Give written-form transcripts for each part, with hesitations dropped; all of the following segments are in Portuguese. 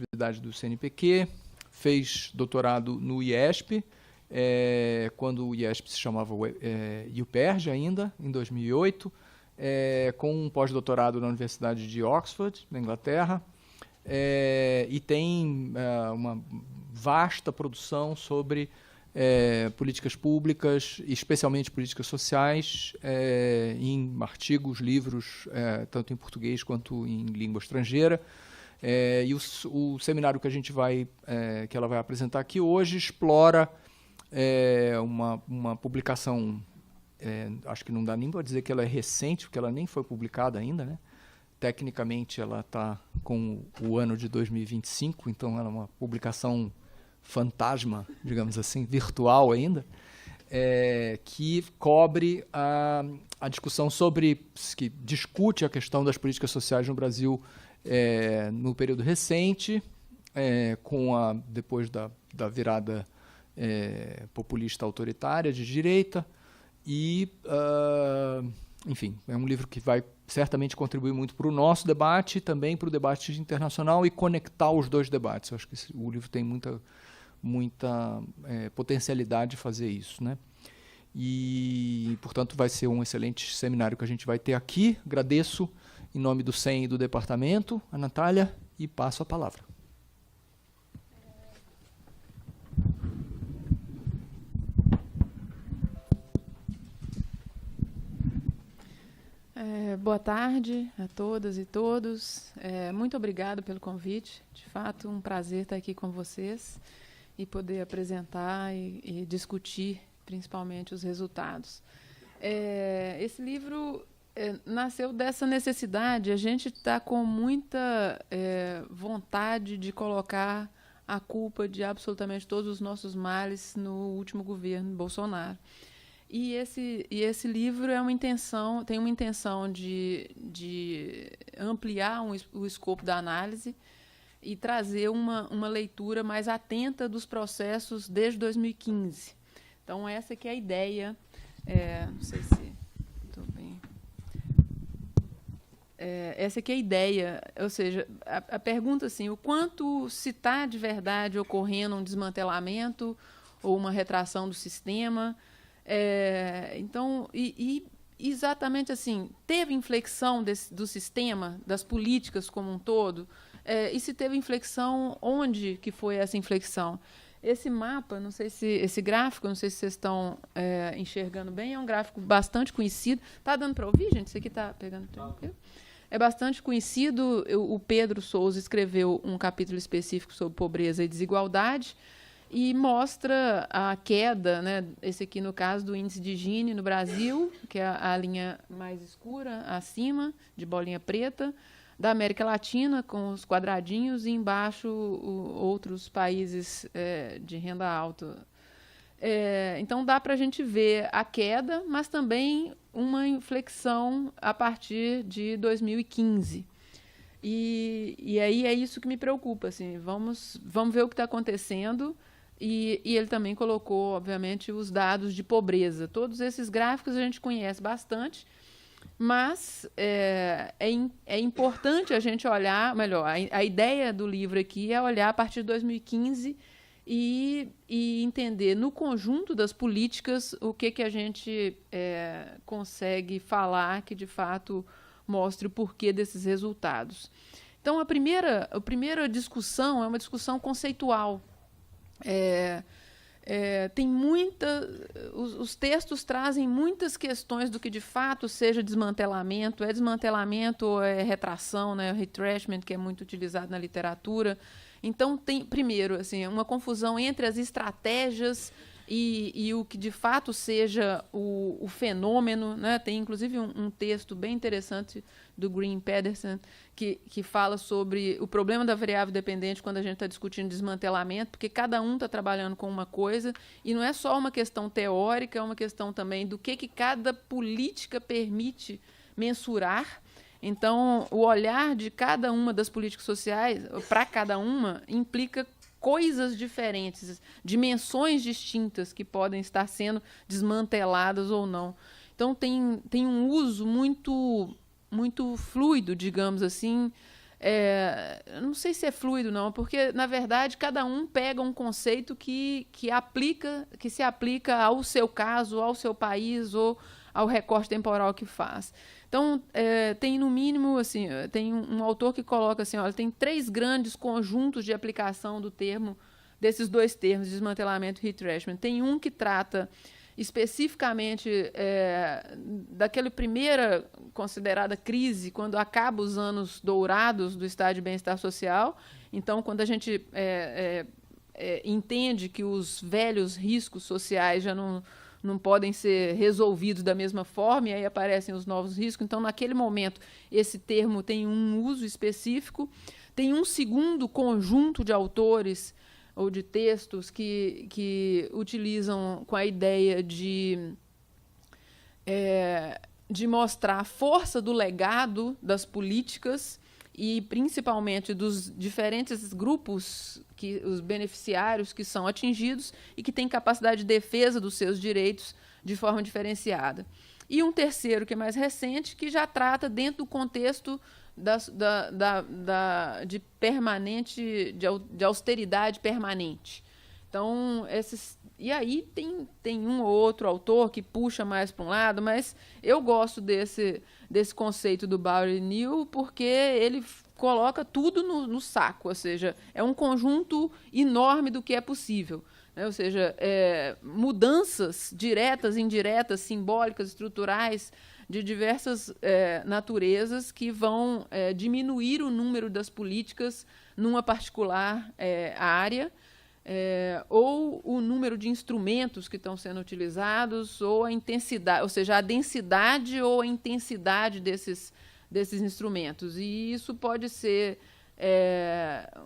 atividade do CNPq, fez doutorado no IESP, quando o IESP se chamava UPERJ ainda, em 2008, com um pós-doutorado na Universidade de Oxford, na Inglaterra, e tem uma vasta produção sobre políticas públicas, especialmente políticas sociais, em artigos, livros, tanto em português quanto em língua estrangeira. E o seminário que ela vai apresentar aqui hoje explora uma publicação, acho que não dá nem para dizer que ela é recente, porque ela nem foi publicada ainda, né? Tecnicamente ela está com o ano de 2025, então ela é uma publicação fantasma, digamos assim, virtual ainda, que cobre a discussão que discute a questão das políticas sociais no Brasil no período recente, depois da virada populista autoritária de direita, e, enfim, é um livro que vai certamente contribuir muito para o nosso debate e também para o debate internacional e conectar os dois debates. Eu acho que o livro tem muita potencialidade de fazer isso, né? E, portanto, vai ser um excelente seminário que a gente vai ter aqui. Agradeço em nome do CEM e do departamento a Natália e passo a palavra. Boa tarde a todas e todos. Muito obrigada pelo convite. De fato, um prazer estar aqui com vocês e poder apresentar e discutir, principalmente, os resultados. Esse livro nasceu dessa necessidade. A gente está com muita vontade de colocar a culpa de absolutamente todos os nossos males no último governo Bolsonaro. E esse livro tem uma intenção de ampliar o escopo da análise e trazer uma leitura mais atenta dos processos desde 2015. Então, essa que é a ideia. Não sei se estou bem. Essa que é a ideia, ou seja, a pergunta assim, o quanto se está de verdade ocorrendo um desmantelamento ou uma retração do sistema. Então, exatamente assim, teve inflexão do sistema, das políticas como um todo, e se teve inflexão, onde que foi essa inflexão? Esse mapa, não sei se esse gráfico, não sei se vocês estão enxergando bem, é um gráfico bastante conhecido. Está dando para ouvir, gente? Isso aqui está pegando tranquilo? É bastante conhecido. O Pedro Souza escreveu um capítulo específico sobre pobreza e desigualdade, e mostra a queda, né, esse aqui no caso do índice de Gini no Brasil, que é a linha mais escura acima, de bolinha preta, da América Latina, com os quadradinhos, e embaixo outros países de renda alta. Então, dá para a gente ver a queda, mas também uma inflexão a partir de 2015. E aí é isso que me preocupa. Assim, vamos ver o que está acontecendo. E ele também colocou, obviamente, os dados de pobreza. Todos esses gráficos a gente conhece bastante, mas é importante a gente olhar, melhor, a ideia do livro aqui é olhar a partir de 2015 e entender, no conjunto das políticas, o que a gente consegue falar que, de fato, mostre o porquê desses resultados. Então, a primeira discussão é uma discussão conceitual. Tem os textos trazem muitas questões do que de fato seja desmantelamento, desmantelamento ou retração, né, retrenchment, que é muito utilizado na literatura. Então, tem, primeiro, assim, uma confusão entre as estratégias e o que de fato seja o fenômeno, né? Tem, inclusive, um texto bem interessante do Green Pedersen que fala sobre o problema da variável dependente quando a gente está discutindo desmantelamento, porque cada um está trabalhando com uma coisa, e não é só uma questão teórica, é uma questão também do que cada política permite mensurar. Então, o olhar de cada uma das políticas sociais, para cada uma, implica coisas diferentes, dimensões distintas que podem estar sendo desmanteladas ou não. Então, tem um uso muito fluido, digamos assim, não sei se é fluido, não, porque, na verdade, cada um pega um conceito que se aplica ao seu caso, ao seu país ou ao recorte temporal que faz. Então, tem, no mínimo, assim, tem um autor que coloca assim, olha, tem 3 grandes conjuntos de aplicação do termo, desses 2 termos, desmantelamento e retrenchment. Tem um que trata especificamente daquela primeira considerada crise, quando acaba os anos dourados do estado de bem-estar social. Então, quando a gente entende que os velhos riscos sociais já não podem ser resolvidos da mesma forma, e aí aparecem os novos riscos. Então, naquele momento, esse termo tem um uso específico. Tem um segundo conjunto de autores ou de textos que utilizam com a ideia de mostrar a força do legado das políticas e, principalmente, dos diferentes grupos, os beneficiários que são atingidos e que têm capacidade de defesa dos seus direitos de forma diferenciada. E um terceiro, que é mais recente, que já trata dentro do contexto de austeridade permanente. Então, e aí tem um ou outro autor que puxa mais para um lado, mas eu gosto desse conceito do Bauer e New, porque ele coloca tudo no saco, ou seja, é um conjunto enorme do que é possível, né? Ou seja, mudanças diretas, indiretas, simbólicas, estruturais, de diversas naturezas que vão diminuir o número das políticas numa particular área, ou o número de instrumentos que estão sendo utilizados, ou a intensidade, ou seja, a densidade ou a intensidade desses instrumentos. E isso pode ser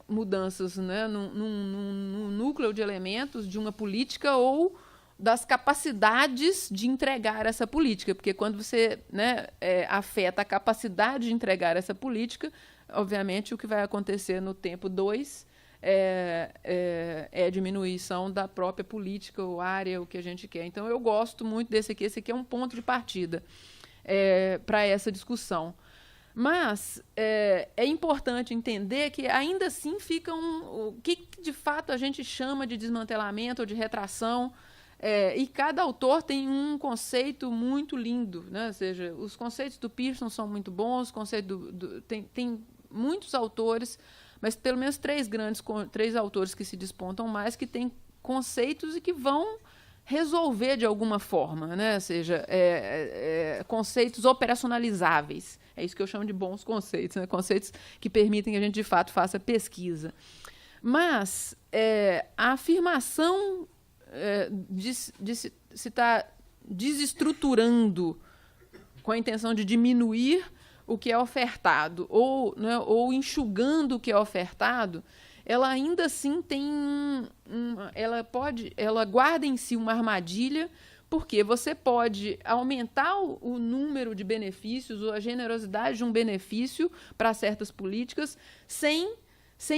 mudanças, né, num núcleo de elementos de uma política ou das capacidades de entregar essa política, porque quando você, né, afeta a capacidade de entregar essa política, obviamente o que vai acontecer no tempo 2 é a diminuição da própria política ou área, o que a gente quer. Então, eu gosto muito desse aqui. Esse aqui é um ponto de partida para essa discussão. Mas é importante entender que, ainda assim, fica o que, de fato, a gente chama de desmantelamento ou de retração. E cada autor tem um conceito muito lindo, né? Ou seja, os conceitos do Pearson são muito bons, os conceitos tem muitos autores, mas pelo menos 3 autores que se despontam mais, que têm conceitos e que vão resolver de alguma forma, né? Ou seja, conceitos operacionalizáveis. É isso que eu chamo de bons conceitos, né? Conceitos que permitem que a gente, de fato, faça pesquisa. Mas a afirmação de se estar desestruturando com a intenção de diminuir o que é ofertado ou enxugando o que é ofertado, ela ainda assim tem ela guarda em si uma armadilha, porque você pode aumentar o número de benefícios ou a generosidade de um benefício para certas políticas sem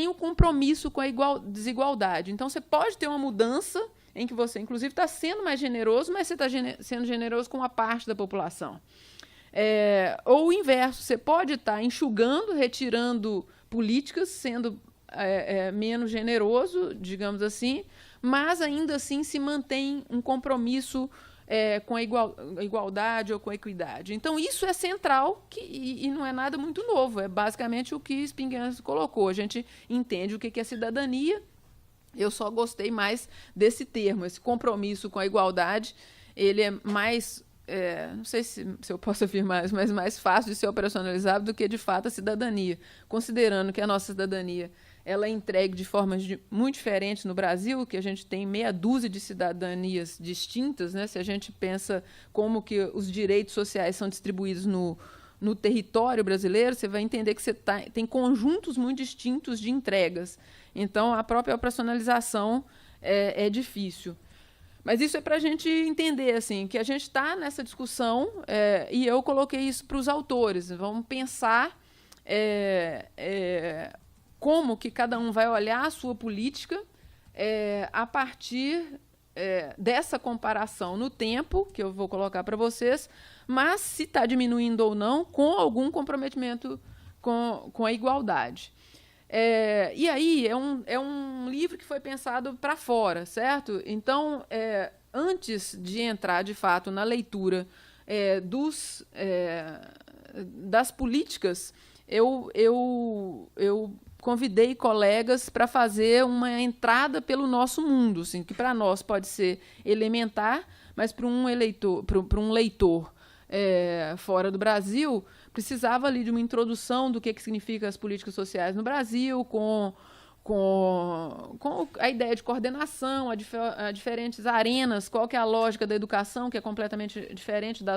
o compromisso com a desigualdade. Então, você pode ter uma mudança em que você, inclusive, está sendo mais generoso, mas você está sendo generoso com uma parte da população. Ou o inverso, você pode estar enxugando, retirando políticas, sendo menos generoso, digamos assim, mas ainda assim se mantém um compromisso com a igualdade ou com a equidade. Então, isso é central e não é nada muito novo, é basicamente o que Spingarn colocou. A gente entende o que é cidadania. Eu só gostei mais desse termo, esse compromisso com a igualdade. Ele é mais, não sei se eu posso afirmar isso, mas mais fácil de ser operacionalizado do que, de fato, a cidadania. Considerando que a nossa cidadania ela é entregue de formas muito diferentes no Brasil, que a gente tem meia dúzia de cidadanias distintas, né? Se a gente pensa como que os direitos sociais são distribuídos no território brasileiro, você vai entender que você tem conjuntos muito distintos de entregas. Então, a própria operacionalização é difícil. Mas isso é para a gente entender assim, que a gente está nessa discussão, e eu coloquei isso para os autores. Vamos pensar como que cada um vai olhar a sua política a partir dessa comparação no tempo, que eu vou colocar para vocês, mas se está diminuindo ou não, com algum comprometimento com a igualdade. E aí é um livro que foi pensado para fora, certo? Então, antes de entrar, de fato, na leitura das políticas, eu convidei colegas para fazer uma entrada pelo nosso mundo, assim, que para nós pode ser elementar, mas para um leitor fora do Brasil, precisava ali de uma introdução do que significa as políticas sociais no Brasil, com a ideia de coordenação, a diferentes arenas, qual que é a lógica da educação, que é completamente diferente da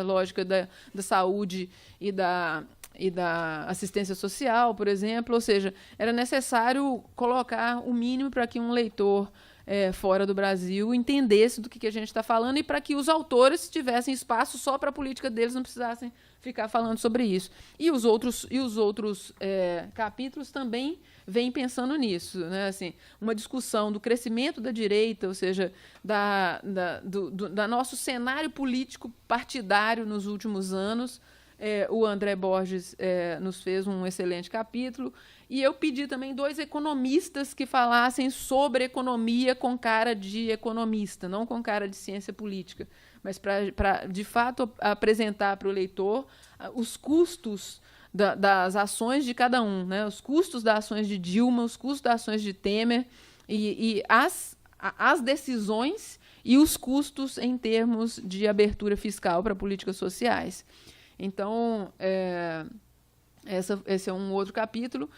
lógica da saúde e da assistência social, por exemplo. Ou seja, era necessário colocar o mínimo para que um leitor fora do Brasil entendesse do que a gente está falando e para que os autores tivessem espaço só para a política deles, não precisassem ficar falando sobre isso. E os outros capítulos também vêm pensando nisso, né? Assim, uma discussão do crescimento da direita, ou seja, da nosso cenário político partidário nos últimos anos. O André Borges nos fez um excelente capítulo, e eu pedi também 2 economistas que falassem sobre economia com cara de economista, não com cara de ciência política, mas para, de fato, apresentar para o leitor os custos das ações de cada um, né? Os custos das ações de Dilma, os custos das ações de Temer, e as decisões e os custos em termos de abertura fiscal para políticas sociais. Então, esse é um outro capítulo.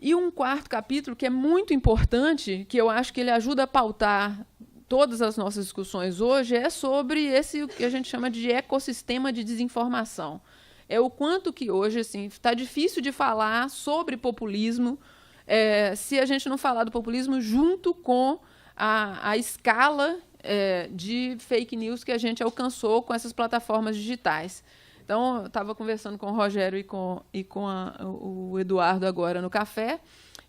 E um quarto capítulo que é muito importante, que eu acho que ele ajuda a pautar todas as nossas discussões hoje, é sobre esse que a gente chama de ecossistema de desinformação. É o quanto que hoje está difícil de falar sobre populismo se a gente não falar do populismo junto com a escala de fake news que a gente alcançou com essas plataformas digitais. Então, eu estava conversando com o Rogério e com o Eduardo agora no café.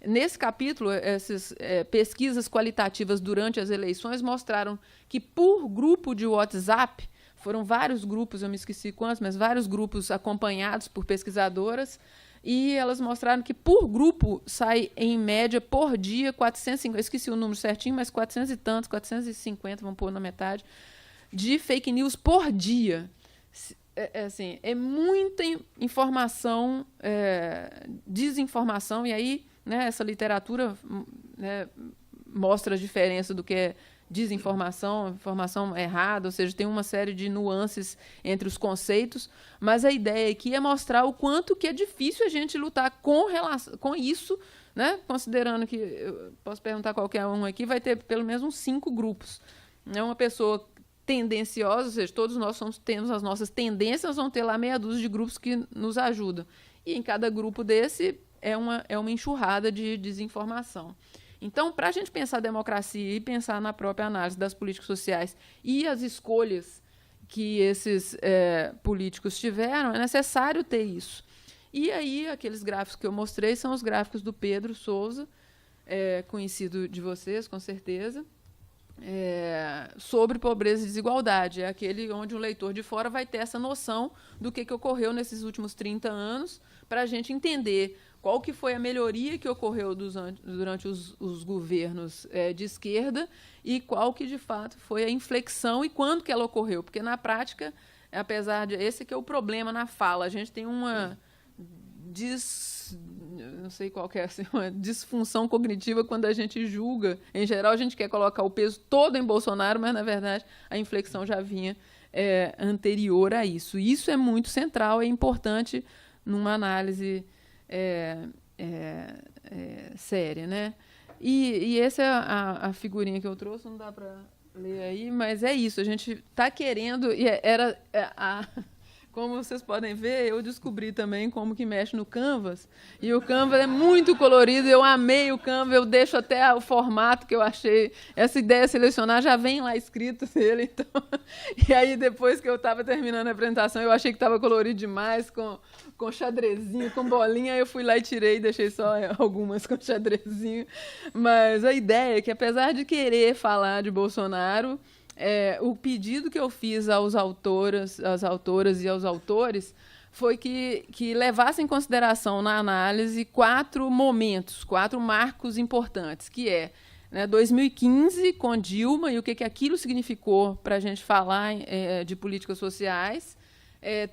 Nesse capítulo, essas pesquisas qualitativas durante as eleições mostraram que, por grupo de WhatsApp, foram vários grupos, eu me esqueci quantos, mas vários grupos acompanhados por pesquisadoras, e elas mostraram que, por grupo, sai, em média, por dia, 450, eu esqueci o número certinho, mas 400 e tantos, 450, vamos pôr na metade, de fake news por dia. É muita informação, desinformação, e aí, né, essa literatura, né, mostra a diferença do que é desinformação, informação errada, ou seja, tem uma série de nuances entre os conceitos, mas a ideia aqui é mostrar o quanto que é difícil a gente lutar com isso, né, considerando que, eu posso perguntar qualquer um aqui, vai ter pelo menos uns 5 grupos. Uma pessoa tendenciosa, ou seja, todos nós temos as nossas tendências, vão ter lá meia dúzia de grupos que nos ajudam. E em cada grupo desse é uma enxurrada de desinformação. Então, para a gente pensar a democracia e pensar na própria análise das políticas sociais e as escolhas que esses políticos tiveram, é necessário ter isso. E aí, aqueles gráficos que eu mostrei são os gráficos do Pedro Souza, conhecido de vocês, com certeza, sobre pobreza e desigualdade. É aquele onde um leitor de fora vai ter essa noção do que ocorreu nesses últimos 30 anos, para a gente entender qual que foi a melhoria que ocorreu durante os governos de esquerda e qual que, de fato, foi a inflexão e quando que ela ocorreu. Porque, na prática, apesar de... Esse que é o problema na fala. A gente tem uma não sei qual que é, assim, uma disfunção cognitiva quando a gente julga. Em geral, a gente quer colocar o peso todo em Bolsonaro, mas, na verdade, a inflexão já vinha anterior a isso. E isso é muito central, é importante numa análise séria, né? E essa é a figurinha que eu trouxe, não dá para ler aí, mas é isso, a gente está querendo... Como vocês podem ver, eu descobri também como que mexe no Canvas, e o Canvas é muito colorido, eu amei o Canvas, eu deixo até o formato que eu achei, essa ideia de selecionar já vem lá escrito nele, então... E aí, depois que eu estava terminando a apresentação, eu achei que estava colorido demais, com xadrezinho, com bolinha, aí eu fui lá e tirei, deixei só algumas com xadrezinho, mas a ideia é que, apesar de querer falar de Bolsonaro... o pedido que eu fiz às autoras e aos autores foi que levasse em consideração na análise 4 momentos, 4 marcos importantes, que é, né, 2015, com Dilma, e o que aquilo significou para a gente falar de políticas sociais,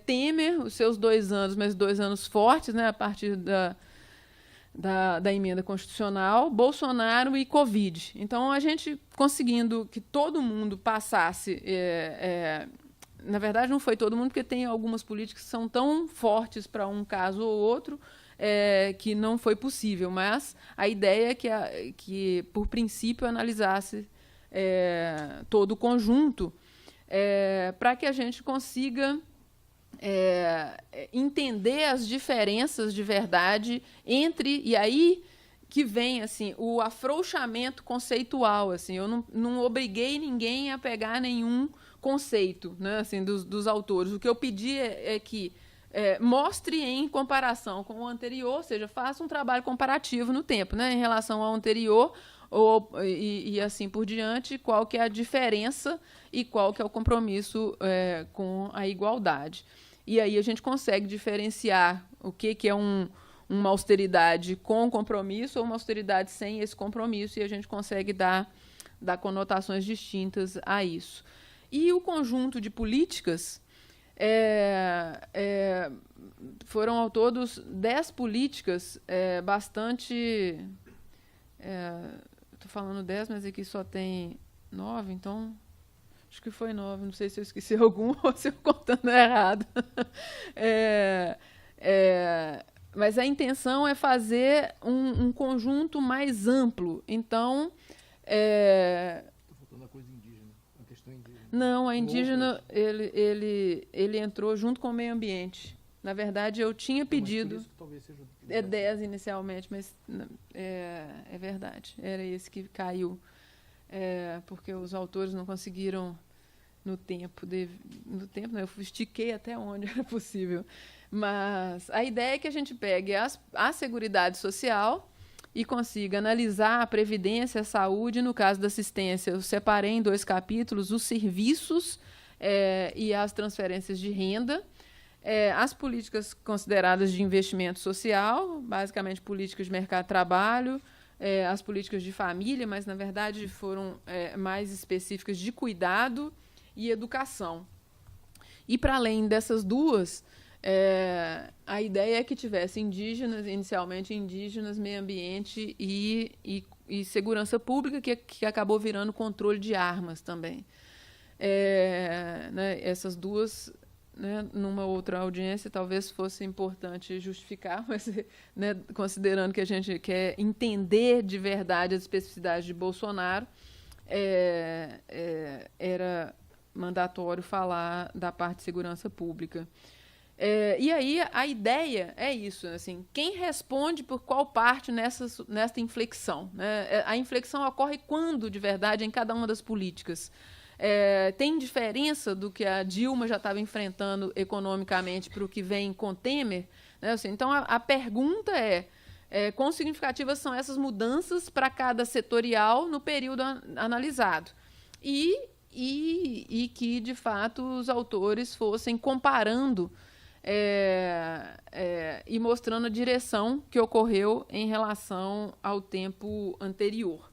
Temer, os seus 2 anos, mas 2 anos fortes, né, a partir da emenda constitucional, Bolsonaro e Covid. Então, a gente conseguindo que todo mundo passasse... na verdade, não foi todo mundo, porque tem algumas políticas que são tão fortes para um caso ou outro que não foi possível. Mas a ideia é que por princípio, analisasse todo o conjunto para que a gente consiga entender as diferenças de verdade entre... E aí que vem assim, o afrouxamento conceitual. Assim, eu não obriguei ninguém a pegar nenhum conceito, né, assim, dos autores. O que eu pedi é que mostre em comparação com o anterior, ou seja, faça um trabalho comparativo no tempo, né, em relação ao anterior, e assim por diante, qual que é a diferença e qual que é o compromisso com a igualdade. E aí a gente consegue diferenciar o que é uma austeridade com compromisso ou uma austeridade sem esse compromisso, e a gente consegue dar conotações distintas a isso. E o conjunto de políticas foram, ao todo, 10 políticas bastante... Estou falando 10, mas aqui só tem 9, então... Acho que foi 9, não sei se eu esqueci algum ou se eu contando errado. Mas a intenção é fazer um conjunto mais amplo. Então... Estou faltando a coisa indígena, a questão indígena. Não, a indígena, ele entrou junto com o meio ambiente. Na verdade, eu tinha pedido... Mas por isso que talvez seja 10 inicialmente, mas é verdade. Era esse que caiu. Porque os autores não conseguiram no tempo. Não, eu estiquei até onde era possível. Mas a ideia é que a gente pegue a Seguridade Social e consiga analisar a previdência, a saúde. No caso da assistência, eu separei em 2 capítulos os serviços e as transferências de renda. As políticas consideradas de investimento social, basicamente políticas de mercado de trabalho, as políticas de família, mas, na verdade, foram mais específicas de cuidado e educação. E, para além dessas 2, a ideia é que tivesse inicialmente indígenas, meio ambiente e segurança pública, que acabou virando controle de armas também. Né, essas 2... Né, numa outra audiência, talvez fosse importante justificar, mas, né, considerando que a gente quer entender de verdade as especificidades de Bolsonaro, era mandatório falar da parte de segurança pública. E aí a ideia é isso, assim, quem responde por qual parte nessa inflexão? Né? A inflexão ocorre quando, de verdade, em cada uma das políticas? Tem diferença do que a Dilma já estava enfrentando economicamente para o que vem com Temer? Né? Assim, então, a pergunta quão significativas são essas mudanças para cada setorial no período analisado? E que, de fato, os autores fossem comparando e mostrando a direção que ocorreu em relação ao tempo anterior.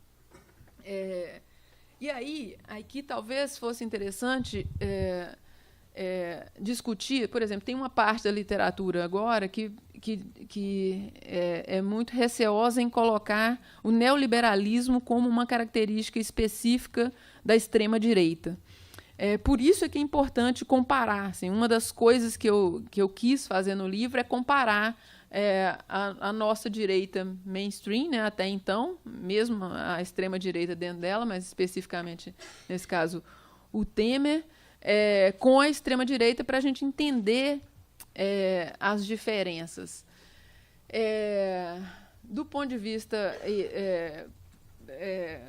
E aí, aqui talvez fosse interessante discutir, por exemplo, tem uma parte da literatura agora que é muito receosa em colocar o neoliberalismo como uma característica específica da extrema-direita. Por isso é que é importante comparar. Assim, uma das coisas que eu quis fazer no livro é comparar a nossa direita mainstream, né, até então, mesmo a extrema-direita dentro dela, mas especificamente, nesse caso, o Temer, com a extrema-direita, para a gente entender as diferenças. Do ponto de vista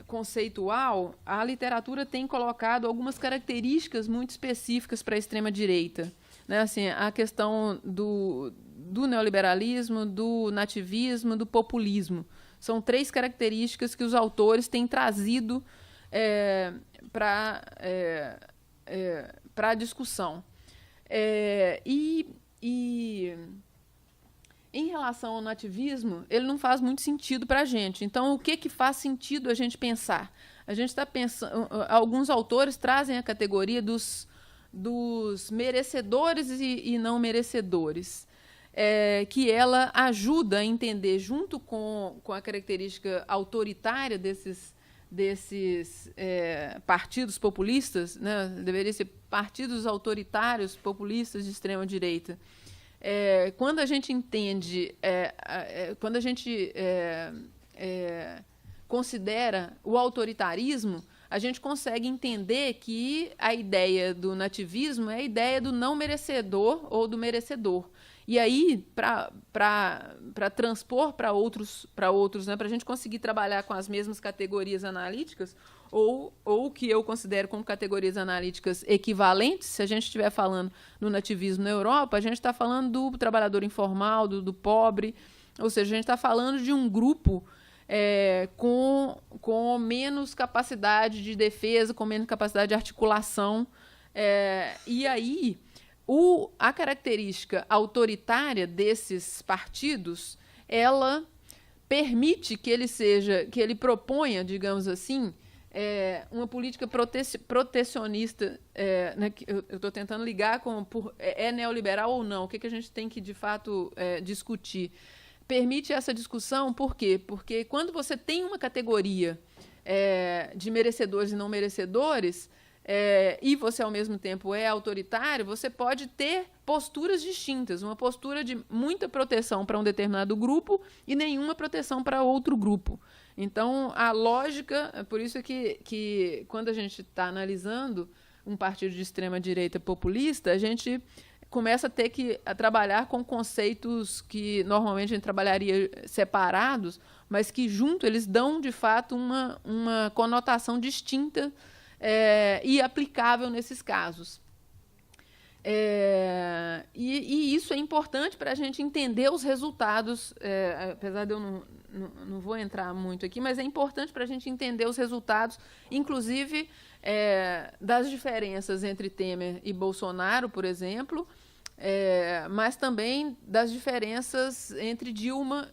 conceitual, a literatura tem colocado algumas características muito específicas para a extrema-direita. Né, assim, a questão do neoliberalismo, do nativismo, do populismo. São 3 características que os autores têm trazido para a discussão. E em relação ao nativismo, ele não faz muito sentido para a gente. Então, o que faz sentido a gente pensar? A gente está pensando. Alguns autores trazem a categoria dos merecedores e não merecedores, que ela ajuda a entender, junto com a característica autoritária desses partidos populistas, né? Deveria ser partidos autoritários populistas de extrema direita. Quando a gente entende, quando a gente considera o autoritarismo, a gente consegue entender que a ideia do nativismo é a ideia do não merecedor ou do merecedor. E aí, para transpor para outros, né, para a gente conseguir trabalhar com as mesmas categorias analíticas, ou o que eu considero como categorias analíticas equivalentes, se a gente estiver falando no nativismo na Europa, a gente está falando do trabalhador informal, do pobre, ou seja, a gente está falando de um grupo com menos capacidade de defesa, com menos capacidade de articulação. E aí, a característica autoritária desses partidos, ela permite que ele proponha, digamos assim, uma política protecionista, né, que eu estou tentando ligar com neoliberal ou não, o que a gente tem que, de fato, discutir. Permite essa discussão, por quê? Porque quando você tem uma categoria de merecedores e não merecedores, e você, ao mesmo tempo, é autoritário, você pode ter posturas distintas, uma postura de muita proteção para um determinado grupo e nenhuma proteção para outro grupo. Então, a lógica, por isso que quando a gente está analisando um partido de extrema-direita populista, a gente começa a ter que trabalhar com conceitos que normalmente a gente trabalharia separados, mas que junto eles dão, de fato, uma conotação distinta e aplicável nesses casos. E isso é importante para a gente entender os resultados, apesar de eu não vou entrar muito aqui, mas é importante para a gente entender os resultados, inclusive das diferenças entre Temer e Bolsonaro, por exemplo, mas também das diferenças entre Dilma,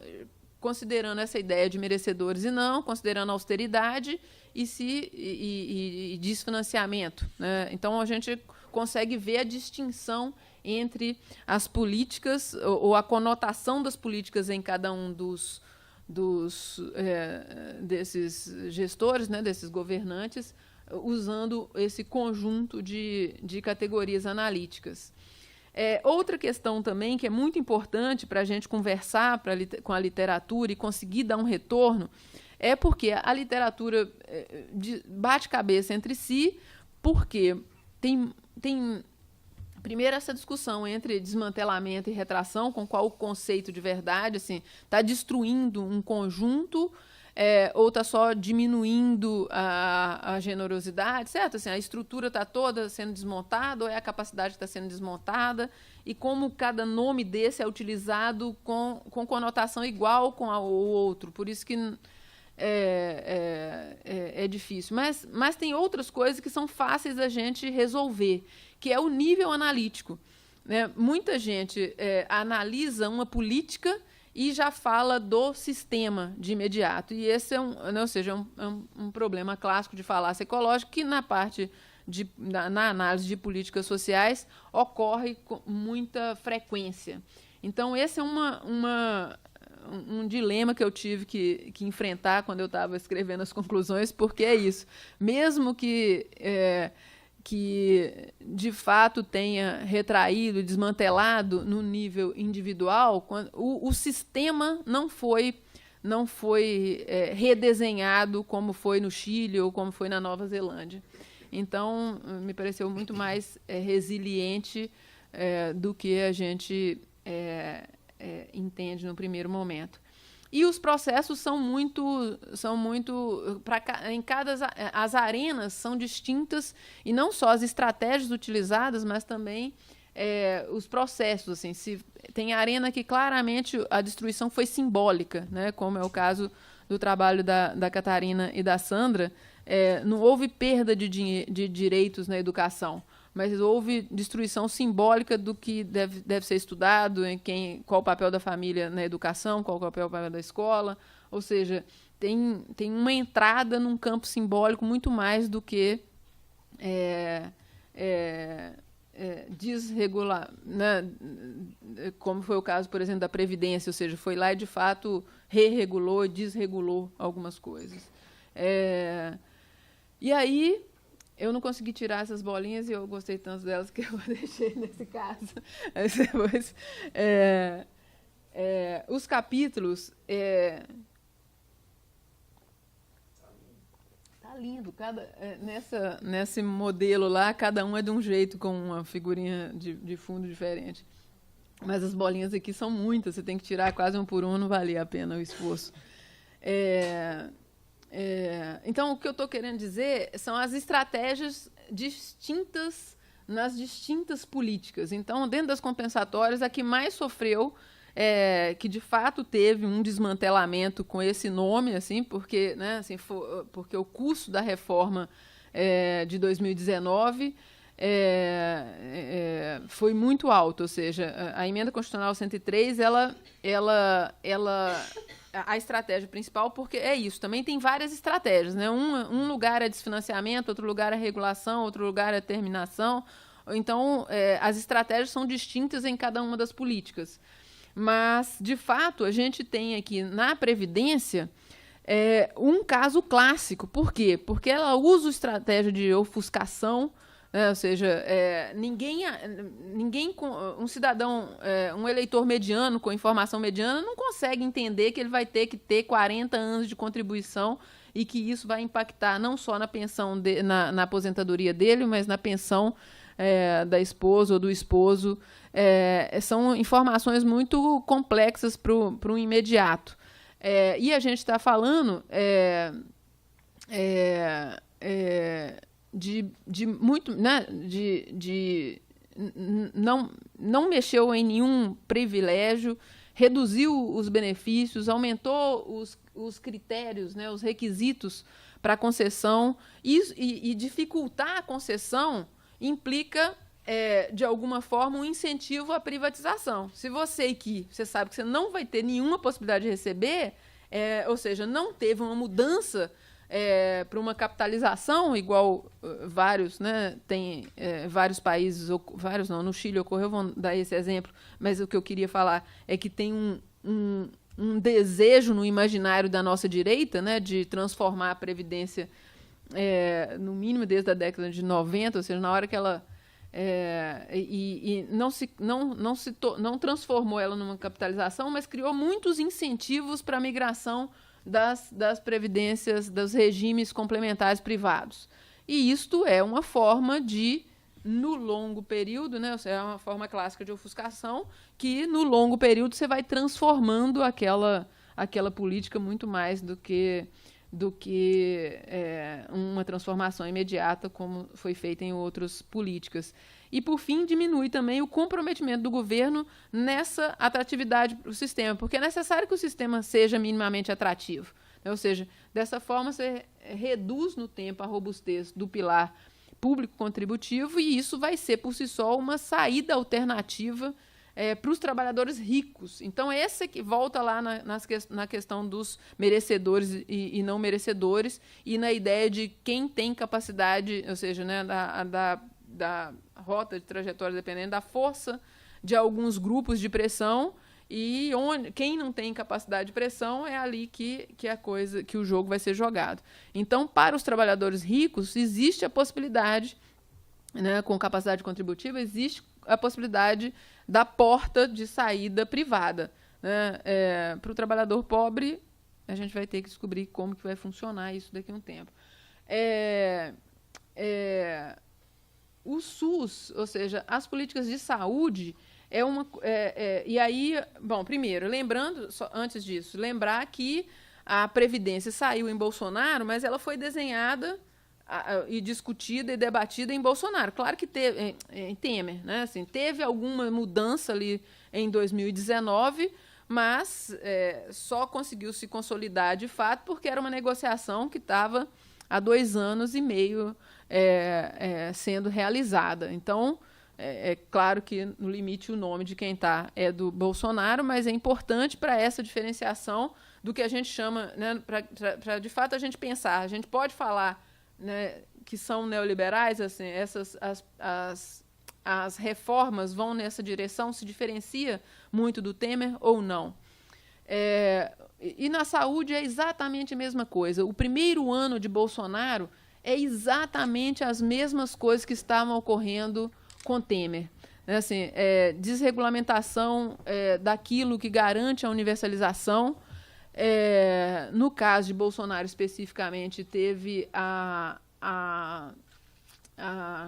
considerando essa ideia de merecedores e não, considerando a austeridade e desfinanciamento, né? Então, a gente consegue ver a distinção entre as políticas ou a conotação das políticas em cada um desses gestores, né, desses governantes, usando esse conjunto de categorias analíticas. Outra questão também que é muito importante para a gente conversar com a literatura e conseguir dar um retorno é porque a literatura bate cabeça entre si, porque tem primeiro essa discussão entre desmantelamento e retração, com qual o conceito de verdade está destruindo um conjunto, ou está só diminuindo a generosidade, certo? Assim, a estrutura está toda sendo desmontada, ou é a capacidade que está sendo desmontada, e como cada nome desse é utilizado com conotação igual com o outro. Por isso que é difícil. Mas tem outras coisas que são fáceis da gente resolver, que é o nível analítico, né? Muita gente analisa uma política e já fala do sistema de imediato. E esse é um problema clássico de falácia ecológica que, na parte na análise de políticas sociais, ocorre com muita frequência. Então, esse é um dilema que eu tive que enfrentar quando eu estava escrevendo as conclusões, porque é isso. Mesmo que de fato tenha retraído, desmantelado no nível individual, o sistema não foi redesenhado como foi no Chile ou como foi na Nova Zelândia. Então, me pareceu muito mais resiliente do que a gente entende no primeiro momento. E os processos são muito as arenas são distintas, e não só as estratégias utilizadas, mas também os processos. Assim, tem arena que claramente a destruição foi simbólica, né, como é o caso do trabalho da Catarina e da Sandra. Não houve perda de direitos na educação, mas houve destruição simbólica do que deve ser estudado, qual o papel da família na educação, qual o papel da escola. Ou seja, tem uma entrada num campo simbólico muito mais do que desregular, né? Como foi o caso, por exemplo, da Previdência, ou seja, foi lá e, de fato, re-regulou, desregulou algumas coisas. E aí, eu não consegui tirar essas bolinhas e eu gostei tanto delas que eu deixei nesse caso. Depois, os capítulos... Tá lindo. Nesse modelo lá, cada um é de um jeito, com uma figurinha de fundo diferente. Mas as bolinhas aqui são muitas, você tem que tirar quase um por um, não valia a pena o esforço. Então, o que eu estou querendo dizer são as estratégias distintas nas distintas políticas. Então, dentro das compensatórias, a que mais sofreu, que de fato teve um desmantelamento com esse nome, assim, porque, né, assim, porque o custo da reforma de 2019 foi muito alto, ou seja, a emenda constitucional 103, a estratégia principal, porque é isso, também tem várias estratégias, né? Um lugar é desfinanciamento, outro lugar é regulação, outro lugar é terminação. Então, as estratégias são distintas em cada uma das políticas. Mas, de fato, a gente tem aqui na Previdência um caso clássico. Por quê? Porque ela usa a estratégia de ofuscação, né? Ou seja, um cidadão, um eleitor mediano, com informação mediana, não consegue entender que ele vai ter que ter 40 anos de contribuição e que isso vai impactar não só na pensão, na aposentadoria dele, mas na pensão da esposa ou do esposo. São informações muito complexas para o imediato. E a gente está falando de muito, né, não mexeu em nenhum privilégio, reduziu os benefícios, aumentou os critérios, né, os requisitos para a concessão, e dificultar a concessão implica, de alguma forma, um incentivo à privatização. Se você sabe que você não vai ter nenhuma possibilidade de receber, ou seja, não teve uma mudança para uma capitalização, igual vários, né, tem vários países, vários não, no Chile ocorreu, vou dar esse exemplo, mas o que eu queria falar é que tem um desejo no imaginário da nossa direita, né, de transformar a Previdência, no mínimo desde a década de 90, ou seja, na hora que ela... não transformou ela numa capitalização, mas criou muitos incentivos para a migração das previdências, dos regimes complementares privados. E isto é uma forma de, no longo período, né, é uma forma clássica de ofuscação, que no longo período você vai transformando aquela política muito mais do que uma transformação imediata, como foi feita em outras políticas. E, por fim, diminui também o comprometimento do governo nessa atratividade para o sistema, porque é necessário que o sistema seja minimamente atrativo, né? Ou seja, dessa forma você reduz no tempo a robustez do pilar público contributivo, e isso vai ser, por si só, uma saída alternativa para os trabalhadores ricos. Então, esse que volta lá na questão dos merecedores e não merecedores, e na ideia de quem tem capacidade, ou seja, né, da rota de trajetória dependendo da força de alguns grupos de pressão, e quem não tem capacidade de pressão é ali que o jogo vai ser jogado. Então, para os trabalhadores ricos, existe a possibilidade, né, com capacidade contributiva, existe a possibilidade da porta de saída privada, né? Para o trabalhador pobre, a gente vai ter que descobrir como que vai funcionar isso daqui a um tempo. O SUS, ou seja, as políticas de saúde, e aí, bom, primeiro, lembrando, antes disso, lembrar que a Previdência saiu em Bolsonaro, mas ela foi desenhada e discutida e debatida em Bolsonaro. Claro que teve em Temer, né? Assim, teve alguma mudança ali em 2019, mas só conseguiu se consolidar de fato porque era uma negociação que estava há 2 anos e meio sendo realizada. Então, é claro que, no limite, o nome de quem está é do Bolsonaro, mas é importante para essa diferenciação do que a gente chama, né, para, de fato, a gente pensar. A gente pode falar, né, que são neoliberais, assim, as reformas vão nessa direção, se diferencia muito do Temer ou não. E na saúde é exatamente a mesma coisa. O primeiro ano de Bolsonaro é exatamente as mesmas coisas que estavam ocorrendo com Temer. Assim, desregulamentação daquilo que garante a universalização. No caso de Bolsonaro, especificamente, teve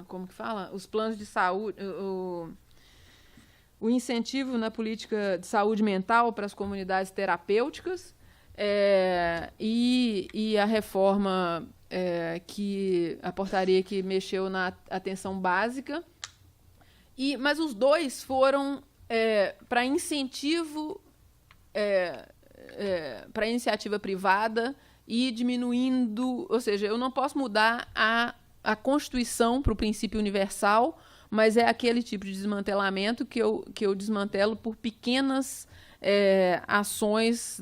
como que fala? Os planos de saúde, o incentivo na política de saúde mental para as comunidades terapêuticas e a reforma, a portaria que mexeu na atenção básica. Mas os dois foram para incentivo para a iniciativa privada e diminuindo, ou seja, eu não posso mudar a Constituição para o princípio universal, mas é aquele tipo de desmantelamento que eu desmantelo por pequenas ações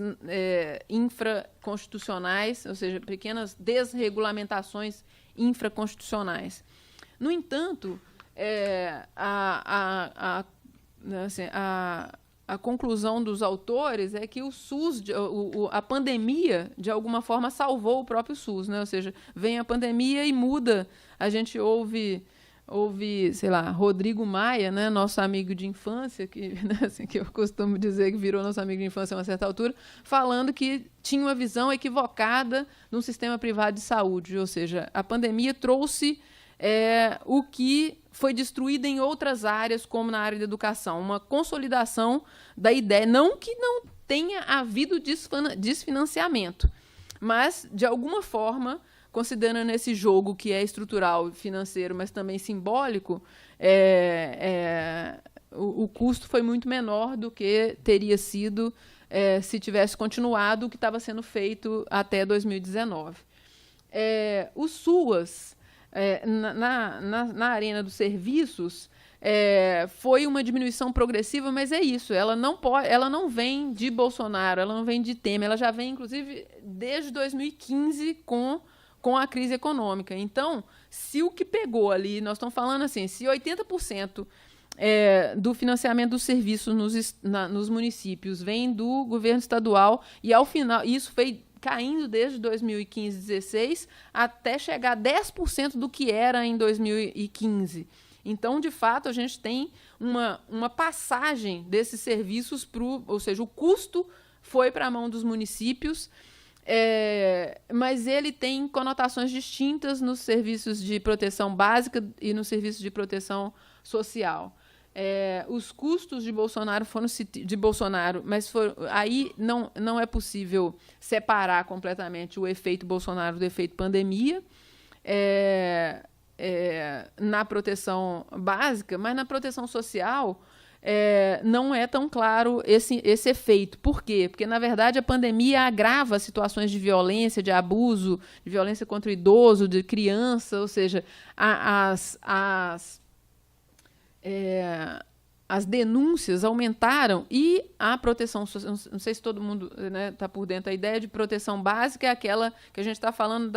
infraconstitucionais, ou seja, pequenas desregulamentações infraconstitucionais. No entanto, a conclusão dos autores é que o SUS, a pandemia, de alguma forma, salvou o próprio SUS, né? Ou seja, vem a pandemia e muda. A gente ouve, sei lá, Rodrigo Maia, né, nosso amigo de infância, né, assim, que eu costumo dizer que virou nosso amigo de infância a uma certa altura, falando que tinha uma visão equivocada no sistema privado de saúde. Ou seja, a pandemia trouxe o que foi destruído em outras áreas, como na área da educação, uma consolidação da ideia, não que não tenha havido desfinanciamento, mas, de alguma forma, considerando esse jogo que é estrutural, financeiro, mas também simbólico, o custo foi muito menor do que teria sido se tivesse continuado o que estava sendo feito até 2019. O SUAS, na arena dos serviços, foi uma diminuição progressiva, mas é isso, ela não vem de Bolsonaro, ela não vem de Temer, ela já vem, inclusive, desde 2015 com a crise econômica. Então, se o que pegou ali, nós estamos falando assim, se 80% do financiamento dos serviços nos municípios vem do governo estadual, e ao final, isso foi caindo desde 2015, 2016, até chegar a 10% do que era em 2015. Então, de fato, a gente tem uma passagem desses serviços ou seja, o custo foi para a mão dos municípios, mas ele tem conotações distintas nos serviços de proteção básica e nos serviços de proteção social. Os custos de Bolsonaro foram de Bolsonaro, mas aí não é possível separar completamente o efeito Bolsonaro do efeito pandemia na proteção básica, mas na proteção social não é tão claro esse efeito. Por quê? Porque, na verdade, a pandemia agrava situações de violência, de abuso, de violência contra o idoso, de criança, ou seja, as denúncias aumentaram e a proteção social, não sei se todo mundo está por dentro, a ideia de proteção básica é aquela que a gente está falando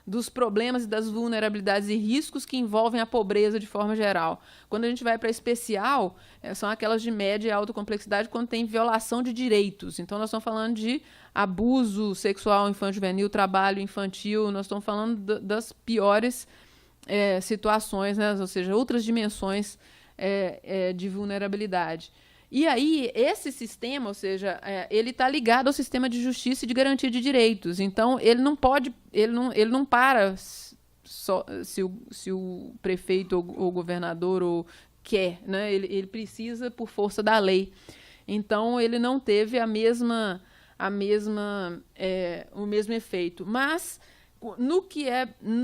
dos problemas e das vulnerabilidades e riscos que envolvem a pobreza de forma geral. Quando a gente vai para especial, são aquelas de média e alta complexidade quando tem violação de direitos. Então, nós estamos falando de abuso sexual infanto-juvenil, trabalho infantil, nós estamos falando das piores situações, né? Ou seja, outras dimensões de vulnerabilidade. E aí, esse sistema, ou seja, ele está ligado ao sistema de justiça e de garantia de direitos. Então, ele não para só se o prefeito ou o governador quer, né? Ele precisa por força da lei. Então, ele não teve o mesmo efeito. Mas no que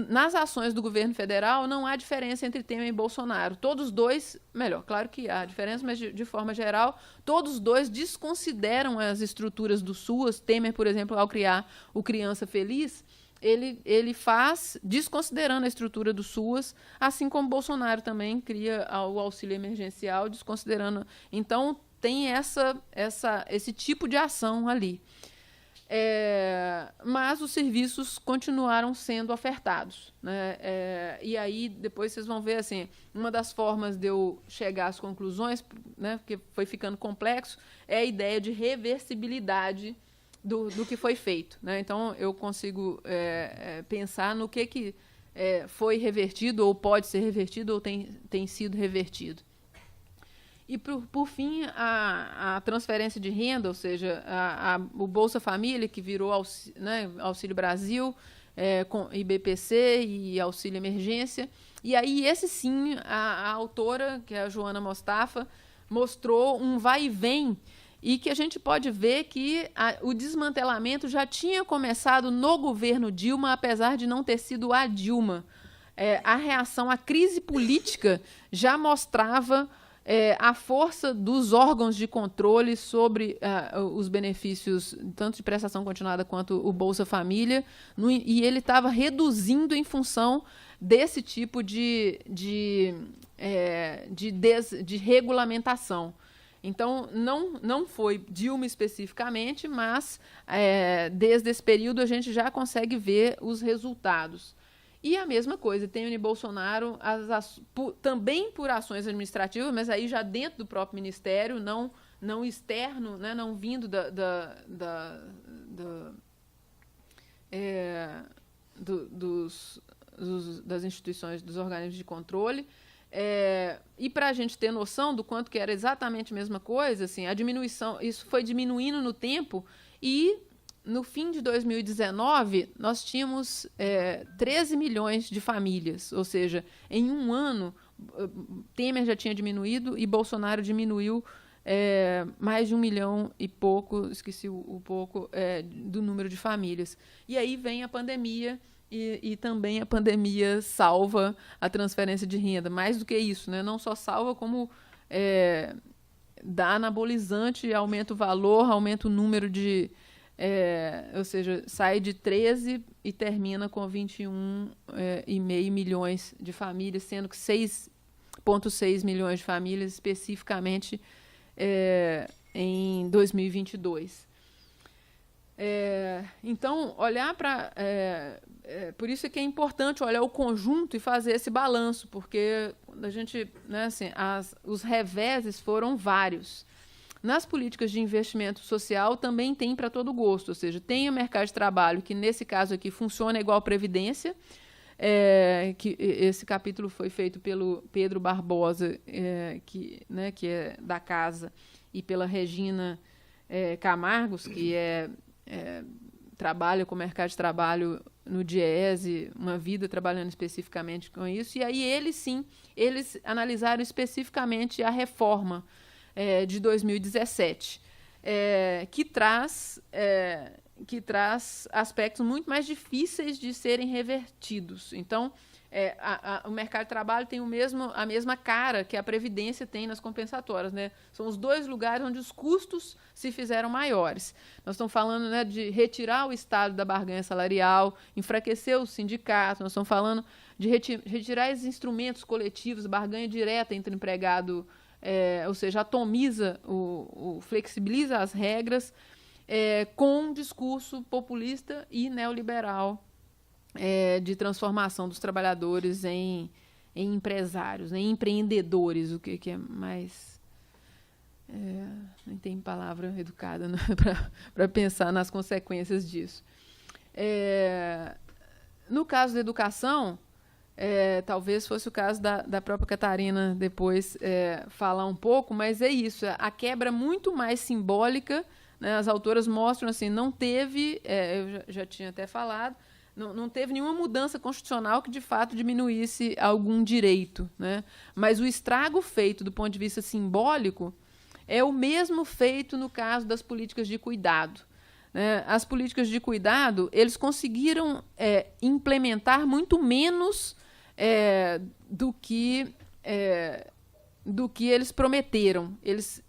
nas ações do governo federal, não há diferença entre Temer e Bolsonaro. Todos dois, melhor, claro que há diferença, mas de forma geral, todos dois desconsideram as estruturas do SUAS. Temer, por exemplo, ao criar o Criança Feliz, ele faz desconsiderando a estrutura do SUAS, assim como Bolsonaro também cria o auxílio emergencial desconsiderando. Então, tem esse tipo de ação ali. Mas os serviços continuaram sendo ofertados, né? E aí depois vocês vão ver assim, uma das formas de eu chegar às conclusões, né, porque foi ficando complexo, é a ideia de reversibilidade do que foi feito, né? Então eu consigo pensar no que foi revertido ou pode ser revertido ou tem sido revertido. E, por fim, a transferência de renda, ou seja, o Bolsa Família, que virou Auxílio Brasil, com IBPC e Auxílio Emergência. E aí, esse sim, a autora, que é a Joana Mostafa, mostrou um vai e vem, e que a gente pode ver que o desmantelamento já tinha começado no governo Dilma, apesar de não ter sido a Dilma. A reação à crise política já mostrava a força dos órgãos de controle sobre os benefícios, tanto de prestação continuada quanto o Bolsa Família, e ele estava reduzindo em função desse tipo de regulamentação. Então, não foi Dilma especificamente, mas desde esse período a gente já consegue ver os resultados. E a mesma coisa, Temer e Bolsonaro, também por ações administrativas, mas aí já dentro do próprio ministério, não externo, né, não vindo das instituições, dos organismos de controle. E para a gente ter noção do quanto que era exatamente a mesma coisa, assim, a diminuição, isso foi diminuindo no tempo e no fim de 2019, nós tínhamos 13 milhões de famílias, ou seja, em um ano, Temer já tinha diminuído e Bolsonaro diminuiu mais de 1 milhão e pouco, esqueci o pouco, do número de famílias. E aí vem a pandemia e também a pandemia salva a transferência de renda. Mais do que isso, né? Não só salva, como dá anabolizante, aumenta o valor, aumenta o número de... ou seja, sai de 13 e termina com 21,5 milhões de famílias, sendo que 6,6 milhões de famílias especificamente em 2022. Então, olhar para... por isso é que é importante olhar o conjunto e fazer esse balanço, porque quando a gente... né, assim, os reveses foram vários. Nas políticas de investimento social também tem para todo gosto, ou seja, tem o mercado de trabalho, que nesse caso aqui funciona igual a Previdência, que esse capítulo foi feito pelo Pedro Barbosa, que é da Casa, e pela Regina Camargos, que trabalha com o mercado de trabalho no DIEESE, uma vida trabalhando especificamente com isso, e aí eles analisaram especificamente a reforma de 2017, que traz aspectos muito mais difíceis de serem revertidos. Então, o mercado de trabalho tem a mesma cara que a Previdência tem nas compensatórias, né? São os dois lugares onde os custos se fizeram maiores. Nós estamos falando, né, de retirar o Estado da barganha salarial, enfraquecer os sindicatos, nós estamos falando de retirar esses instrumentos coletivos, barganha direta entre empregado, ou seja, atomiza, flexibiliza as regras com um discurso populista e neoliberal de transformação dos trabalhadores em empresários, em empreendedores, o que é mais... nem tem palavra educada, né, para pensar nas consequências disso. No caso da educação, talvez fosse o caso da própria Catarina depois falar um pouco, mas é isso, a quebra muito mais simbólica, né, as autoras mostram assim, não teve, eu já tinha até falado, não teve nenhuma mudança constitucional que de fato diminuísse algum direito, né? Mas o estrago feito do ponto de vista simbólico é o mesmo feito no caso das políticas de cuidado. né, as políticas de cuidado, eles conseguiram implementar muito menos do que eles prometeram. Eles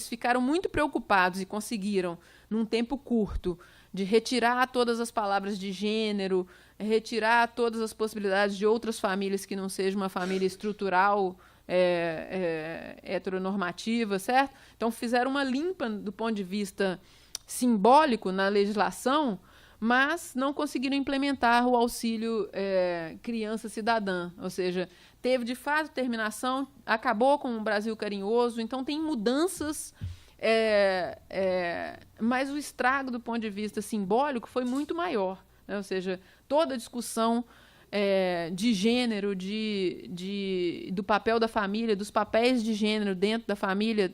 ficaram muito preocupados e conseguiram, num tempo curto, de retirar todas as palavras de gênero, retirar todas as possibilidades de outras famílias que não seja uma família estrutural heteronormativa, certo? Então, fizeram uma limpa do ponto de vista simbólico na legislação, mas não conseguiram implementar o auxílio criança cidadã, ou seja, teve de fato terminação, acabou com o Brasil Carinhoso, então tem mudanças, mas o estrago do ponto de vista simbólico foi muito maior, né? Ou seja, toda a discussão de gênero, do papel da família, dos papéis de gênero dentro da família,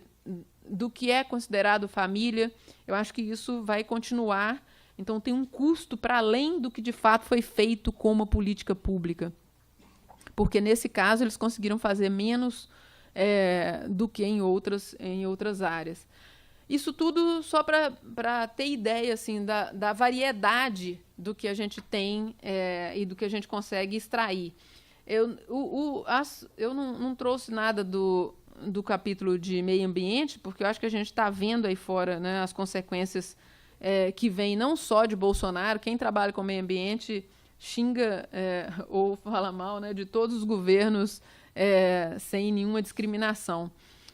do que é considerado família, eu acho que isso vai continuar. Então, tem um custo para além do que, de fato, foi feito como política pública. Porque, nesse caso, eles conseguiram fazer menos do que em outras áreas. Isso tudo só para ter ideia assim, da variedade do que a gente tem e do que a gente consegue extrair. Eu não trouxe nada do capítulo de meio ambiente, porque eu acho que a gente está vendo aí fora, né, as consequências que vêm não só de Bolsonaro. Quem trabalha com meio ambiente xinga ou fala mal, né, de todos os governos sem nenhuma discriminação.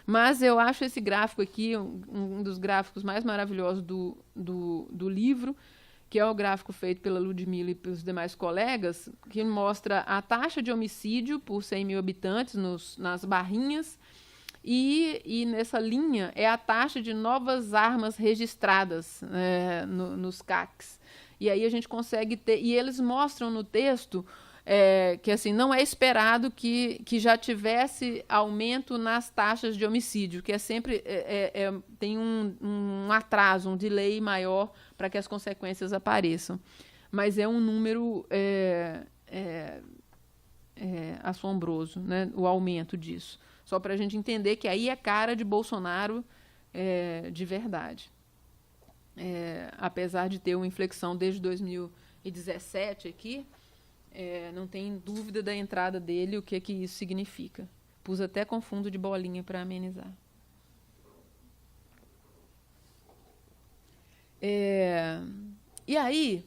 Mas eu acho esse gráfico aqui um dos gráficos mais maravilhosos do livro, que é o gráfico feito pela Ludmila e pelos demais colegas, que mostra a taxa de homicídio por 100 mil habitantes nas barrinhas, e nessa linha é a taxa de novas armas registradas nos CACs. E aí a gente consegue ter... E eles mostram no texto que assim, não é esperado que já tivesse aumento nas taxas de homicídio, que sempre tem um atraso, um delay maior para que as consequências apareçam. Mas é um número assombroso, né, o aumento disso. Só para a gente entender que aí é cara de Bolsonaro de verdade. Apesar de ter uma inflexão desde 2017 aqui, não tem dúvida da entrada dele, o que isso significa. Pus até com fundo de bolinha para amenizar. E aí,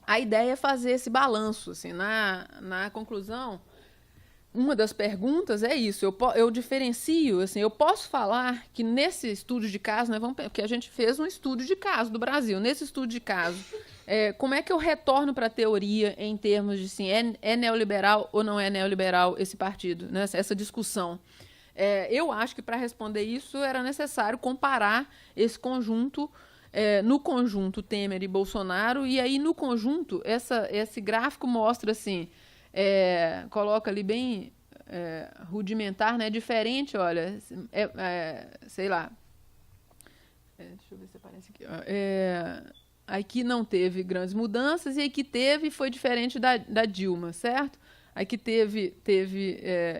a ideia é fazer esse balanço. Assim, na conclusão, uma das perguntas é isso. Eu diferencio, assim, eu posso falar que nesse estudo de caso, né, porque a gente fez um estudo de caso do Brasil. Nesse estudo de caso, como é que eu retorno para a teoria em termos de assim, é neoliberal ou não é neoliberal esse partido, né, essa discussão? Eu acho que para responder isso era necessário comparar esse conjunto, no conjunto Temer e Bolsonaro, e aí no conjunto esse gráfico mostra assim, coloca ali bem rudimentar, né, diferente, olha, sei lá, deixa eu ver se aparece aqui, aqui não teve grandes mudanças, e aí que teve foi diferente da Dilma, certo? Aqui teve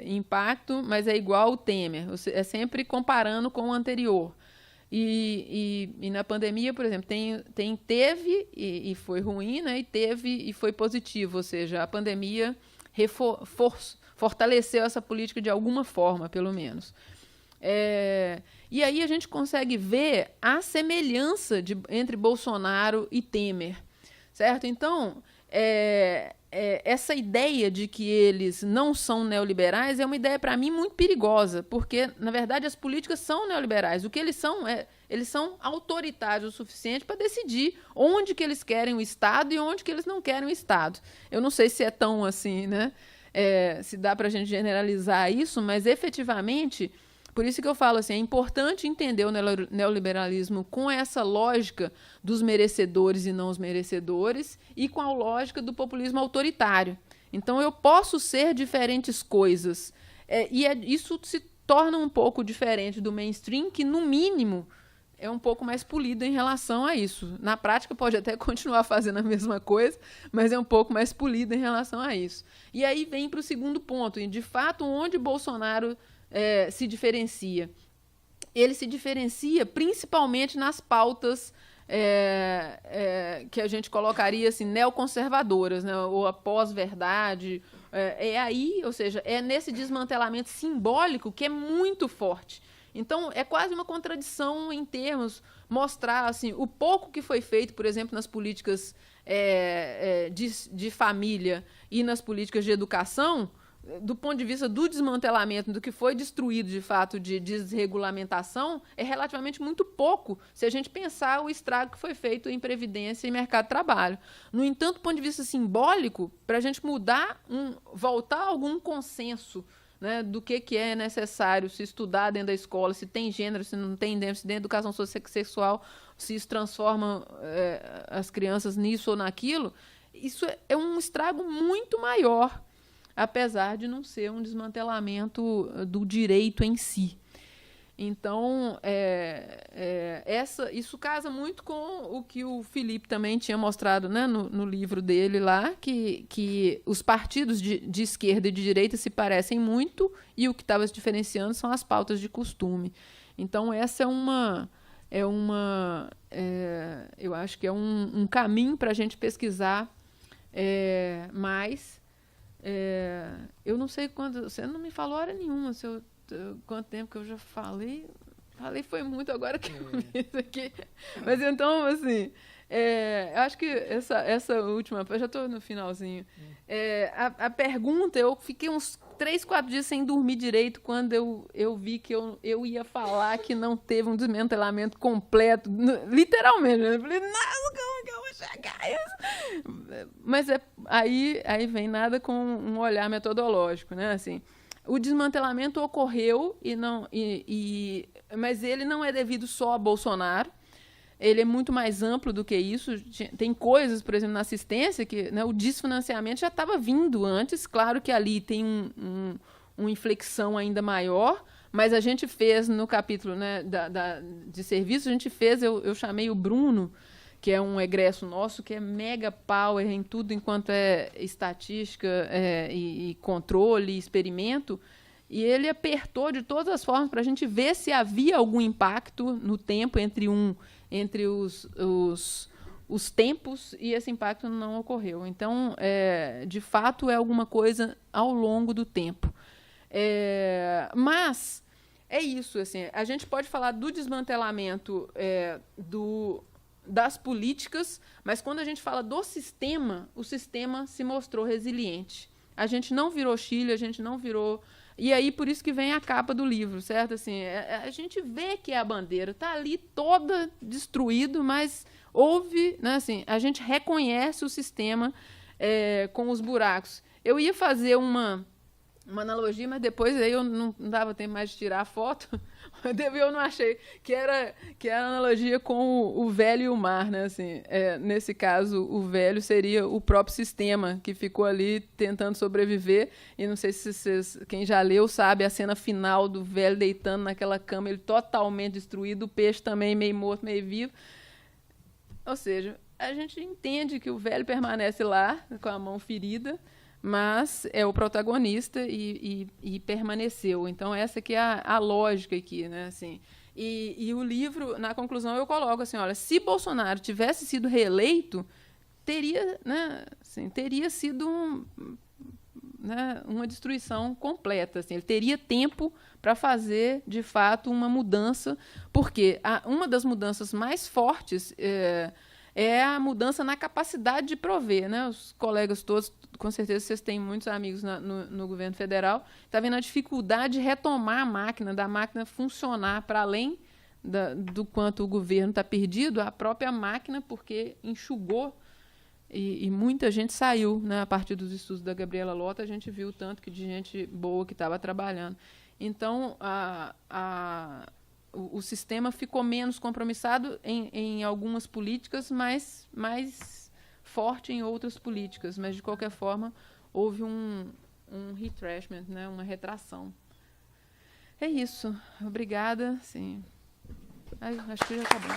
impacto, mas é igual o Temer, é sempre comparando com o anterior. E na pandemia, por exemplo, teve e foi ruim, né? E teve e foi positivo, ou seja, a pandemia fortaleceu essa política de alguma forma, pelo menos. E aí a gente consegue ver a semelhança entre Bolsonaro e Temer, certo? Então, essa ideia de que eles não são neoliberais é uma ideia, para mim, muito perigosa, porque, na verdade, as políticas são neoliberais. O que eles são eles são autoritários o suficiente para decidir onde que eles querem o Estado e onde que eles não querem o Estado. Eu não sei se é tão assim, né? Se dá para a gente generalizar isso, mas, efetivamente, por isso que eu falo assim, é importante entender o neoliberalismo com essa lógica dos merecedores e não os merecedores e com a lógica do populismo autoritário. Então, eu posso ser diferentes coisas. Isso se torna um pouco diferente do mainstream, que, no mínimo, é um pouco mais polido em relação a isso. Na prática, pode até continuar fazendo a mesma coisa, mas é um pouco mais polido em relação a isso. E aí vem para o segundo ponto, e, de fato, onde Bolsonaro se diferencia. Ele se diferencia principalmente nas pautas que a gente colocaria assim, neoconservadoras, né, ou a pós-verdade. Aí, ou seja, é nesse desmantelamento simbólico que é muito forte. Então, é quase uma contradição em termos, mostrar assim, o pouco que foi feito, por exemplo, nas políticas de família e nas políticas de educação, do ponto de vista do desmantelamento, do que foi destruído, de fato, de desregulamentação, é relativamente muito pouco, se a gente pensar o estrago que foi feito em previdência e mercado de trabalho. No entanto, do ponto de vista simbólico, para a gente mudar, voltar a algum consenso, né, do que é necessário se estudar dentro da escola, se tem gênero, se não tem gênero, se tem educação sexual, se isso transforma as crianças nisso ou naquilo, isso é um estrago muito maior, apesar de não ser um desmantelamento do direito em si. Então, isso casa muito com o que o Felipe também tinha mostrado, né, no livro dele lá, que os partidos de esquerda e de direita se parecem muito e o que estava se diferenciando são as pautas de costume. Então, essa eu acho que é um caminho para a gente pesquisar mais. Eu não sei quando... Você não me falou hora nenhuma quanto tempo que eu já falei. Falei foi muito agora que eu vi isso aqui. Mas então, assim, acho que essa última... Eu já estou no finalzinho. A pergunta, eu fiquei uns 3, 4 dias sem dormir direito quando eu vi que eu ia falar que não teve um desmantelamento completo, literalmente. Eu falei, nossa, como que eu vou chegar a isso? Mas aí vem nada com um olhar metodológico, né? Assim, o desmantelamento ocorreu, mas ele não é devido só a Bolsonaro. Ele é muito mais amplo do que isso. Tem coisas, por exemplo, na assistência, que, né, o desfinanciamento já estava vindo antes. Claro que ali tem uma inflexão ainda maior, mas a gente fez no capítulo, né, de serviço, a gente fez, eu chamei o Bruno, que é um egresso nosso, que é mega power em tudo enquanto é estatística e controle, experimento, e ele apertou de todas as formas para a gente ver se havia algum impacto no tempo entre os tempos, e esse impacto não ocorreu. Então, de fato, é alguma coisa ao longo do tempo. Mas é isso. Assim, a gente pode falar do desmantelamento das políticas, mas quando a gente fala do sistema, o sistema se mostrou resiliente. A gente não virou Chile, a gente não virou... E aí, por isso que vem a capa do livro, certo? Assim, a gente vê que a bandeira está ali toda destruída, mas houve... Né, assim, a gente reconhece o sistema com os buracos. Eu ia fazer uma analogia, mas depois aí eu não dava tempo mais de tirar a foto. Eu não achei que era analogia com o velho e o mar, né? Assim, nesse caso, o velho seria o próprio sistema que ficou ali tentando sobreviver. E não sei se quem já leu sabe a cena final do velho deitando naquela cama, ele totalmente destruído, o peixe também meio morto, meio vivo. Ou seja, a gente entende que o velho permanece lá com a mão ferida, mas é o protagonista e permaneceu. Então, essa aqui é a lógica aqui, né? Assim, e o livro, na conclusão, eu coloco assim, olha, se Bolsonaro tivesse sido reeleito, teria, né, assim, teria sido uma destruição completa. Assim, ele teria tempo para fazer, de fato, uma mudança, porque uma das mudanças mais fortes é a mudança na capacidade de prover, né? Os colegas todos, com certeza vocês têm muitos amigos no governo federal, está vendo a dificuldade de retomar a máquina, da máquina funcionar para além do quanto o governo está perdido, a própria máquina, porque enxugou e muita gente saiu, né? A partir dos estudos da Gabriela Lota, a gente viu o tanto de gente boa que estava trabalhando. Então, o sistema ficou menos compromissado em algumas políticas, mas mais forte em outras políticas. Mas, de qualquer forma, houve um retrenchment, né? Uma retração. É isso. Obrigada. Sim. Acho que já está bom.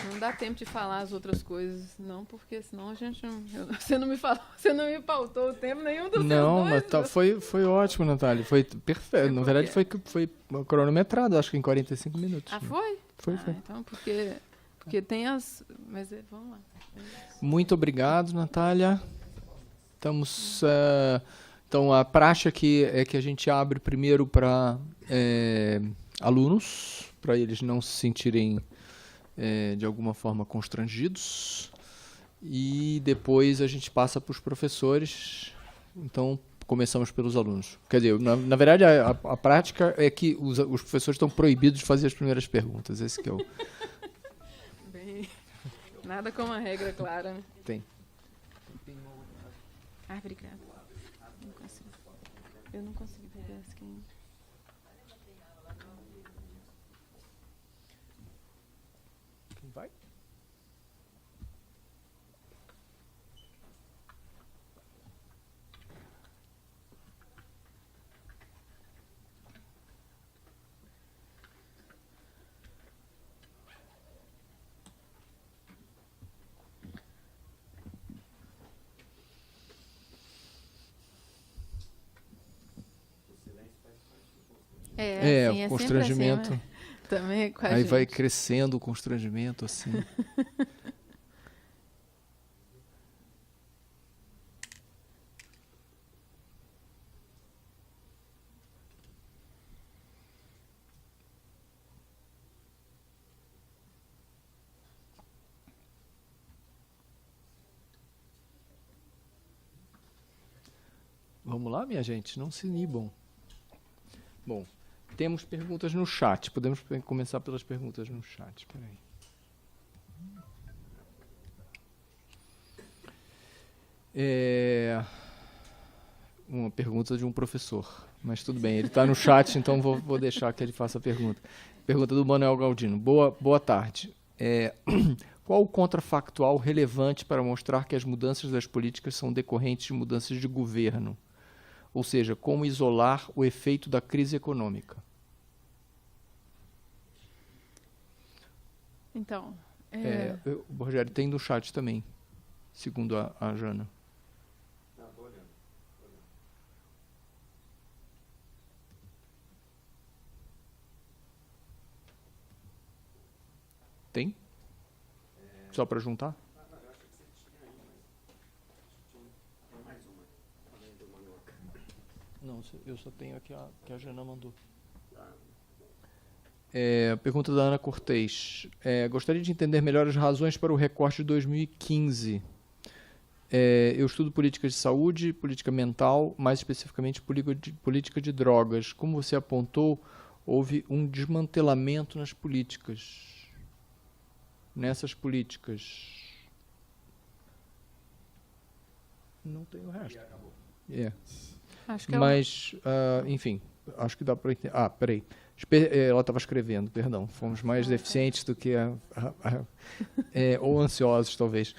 Não dá tempo de falar as outras coisas, não, porque senão a gente não... Você não me falou, você não me pautou o tempo nenhum dos Não, seus mas foi ótimo, Natália. Foi perfeito. Na verdade, foi cronometrado, acho que em 45 minutos. Ah, foi? Foi. Então, porque tem as... Mas vamos lá. Muito obrigado, Natália. Estamos... Então, a praxe aqui é que a gente abre primeiro para alunos, para eles não se sentirem, de alguma forma, constrangidos. E depois a gente passa para os professores. Então, começamos pelos alunos. Quer dizer, na verdade, a prática é que os professores estão proibidos de fazer as primeiras perguntas. Esse que é o... Bem, nada como uma regra clara, né? Tem. Ah, obrigada. Eu não consigo pegar essa aqui. Quem vai? Assim, o constrangimento. Assim, né? Também é com a Aí gente. vai crescendo o constrangimento, assim. Vamos lá, minha gente? Não se inibam. Bom, temos perguntas no chat. Podemos começar pelas perguntas no chat. Espera aí. Uma pergunta de um professor. Mas tudo bem, ele está no chat, então vou deixar que ele faça a pergunta. Pergunta do Manuel Galdino. Boa tarde. Qual o contrafactual relevante para mostrar que as mudanças das políticas são decorrentes de mudanças de governo? Ou seja, como isolar o efeito da crise econômica? Então... O Rogério tem no chat também, segundo a Jana. Estou olhando. Tem? Só para juntar? Eu acho que você tinha aí, mas tem mais uma. Além do Manuel. Não, eu só tenho aqui a que a Jana mandou. Tá. Pergunta da Ana Cortez. Gostaria de entender melhor as razões para o recorte de 2015. Eu estudo políticas de saúde, política mental, mais especificamente política de drogas. Como você apontou, houve um desmantelamento nas políticas. Nessas políticas. Não tem o resto. Acho que Mas, enfim, acho que dá para entender. Peraí. Ela estava escrevendo, perdão. Fomos mais deficientes do que ou ansiosos, talvez.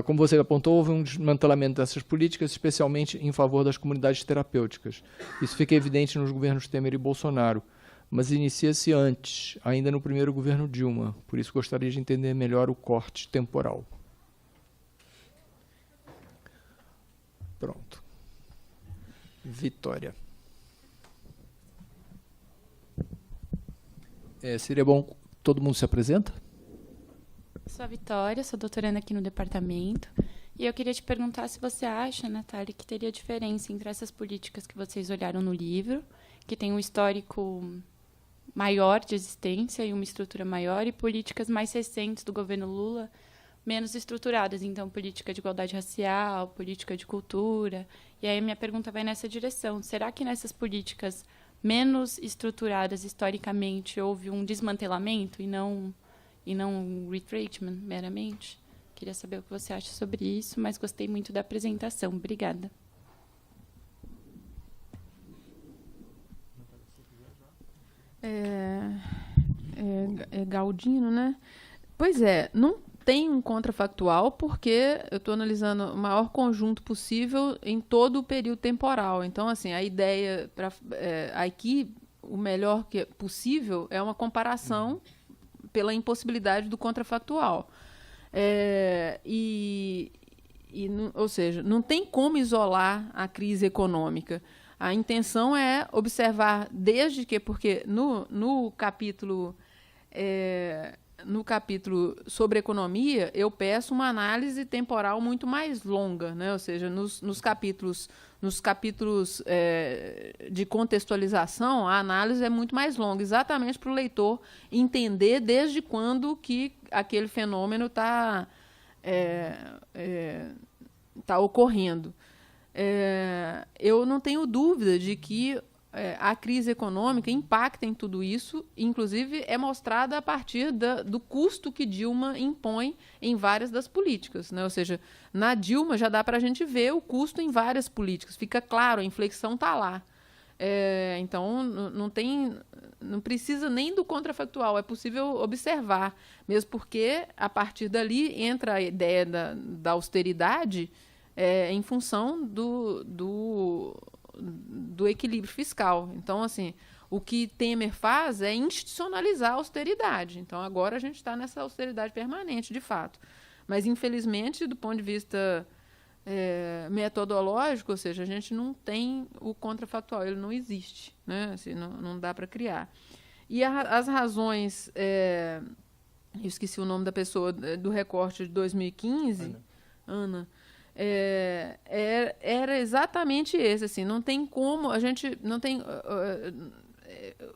Como você apontou, houve um desmantelamento dessas políticas, especialmente em favor das comunidades terapêuticas. Isso fica evidente nos governos Temer e Bolsonaro, mas inicia-se antes, ainda no primeiro governo Dilma. Por isso, gostaria de entender melhor o corte temporal. Pronto. Vitória. Seria bom todo mundo se apresenta? Sou a Vitória, sou doutoranda aqui no departamento. E eu queria te perguntar se você acha, Natália, que teria diferença entre essas políticas que vocês olharam no livro, que tem um histórico maior de existência e uma estrutura maior, e políticas mais recentes do governo Lula, menos estruturadas. Então, política de igualdade racial, política de cultura. E aí minha pergunta vai nessa direção. Será que nessas políticas menos estruturadas historicamente houve um desmantelamento e não um retreatment meramente? Queria saber o que você acha sobre isso, mas gostei muito da apresentação. Obrigada. Galdino, né? Pois não tem um contrafactual porque eu estou analisando o maior conjunto possível em todo o período temporal. Então, assim, a ideia aqui, o melhor que é possível é uma comparação pela impossibilidade do contrafactual. Ou seja, não tem como isolar a crise econômica. A intenção é observar porque no capítulo sobre economia, eu peço uma análise temporal muito mais longa, né? Ou seja, nos capítulos de contextualização, a análise é muito mais longa, exatamente para o leitor entender desde quando que aquele fenômeno está ocorrendo. Eu não tenho dúvida de que a crise econômica impacta em tudo isso, inclusive é mostrada a partir do custo que Dilma impõe em várias das políticas, né? Ou seja, na Dilma já dá para a gente ver o custo em várias políticas, fica claro, a inflexão está lá. Então, não precisa nem do contrafactual, é possível observar, mesmo porque, a partir dali, entra a ideia da austeridade em função do equilíbrio fiscal. Então, assim, o que Temer faz é institucionalizar a austeridade. Então, agora a gente está nessa austeridade permanente, de fato. Mas, infelizmente, do ponto de vista metodológico, ou seja, a gente não tem o contrafactual, ele não existe, né? Assim, não dá para criar. E as razões... eu esqueci o nome da pessoa, do recorte de 2015, Ana. Era exatamente esse, assim, não tem como, a gente não tem...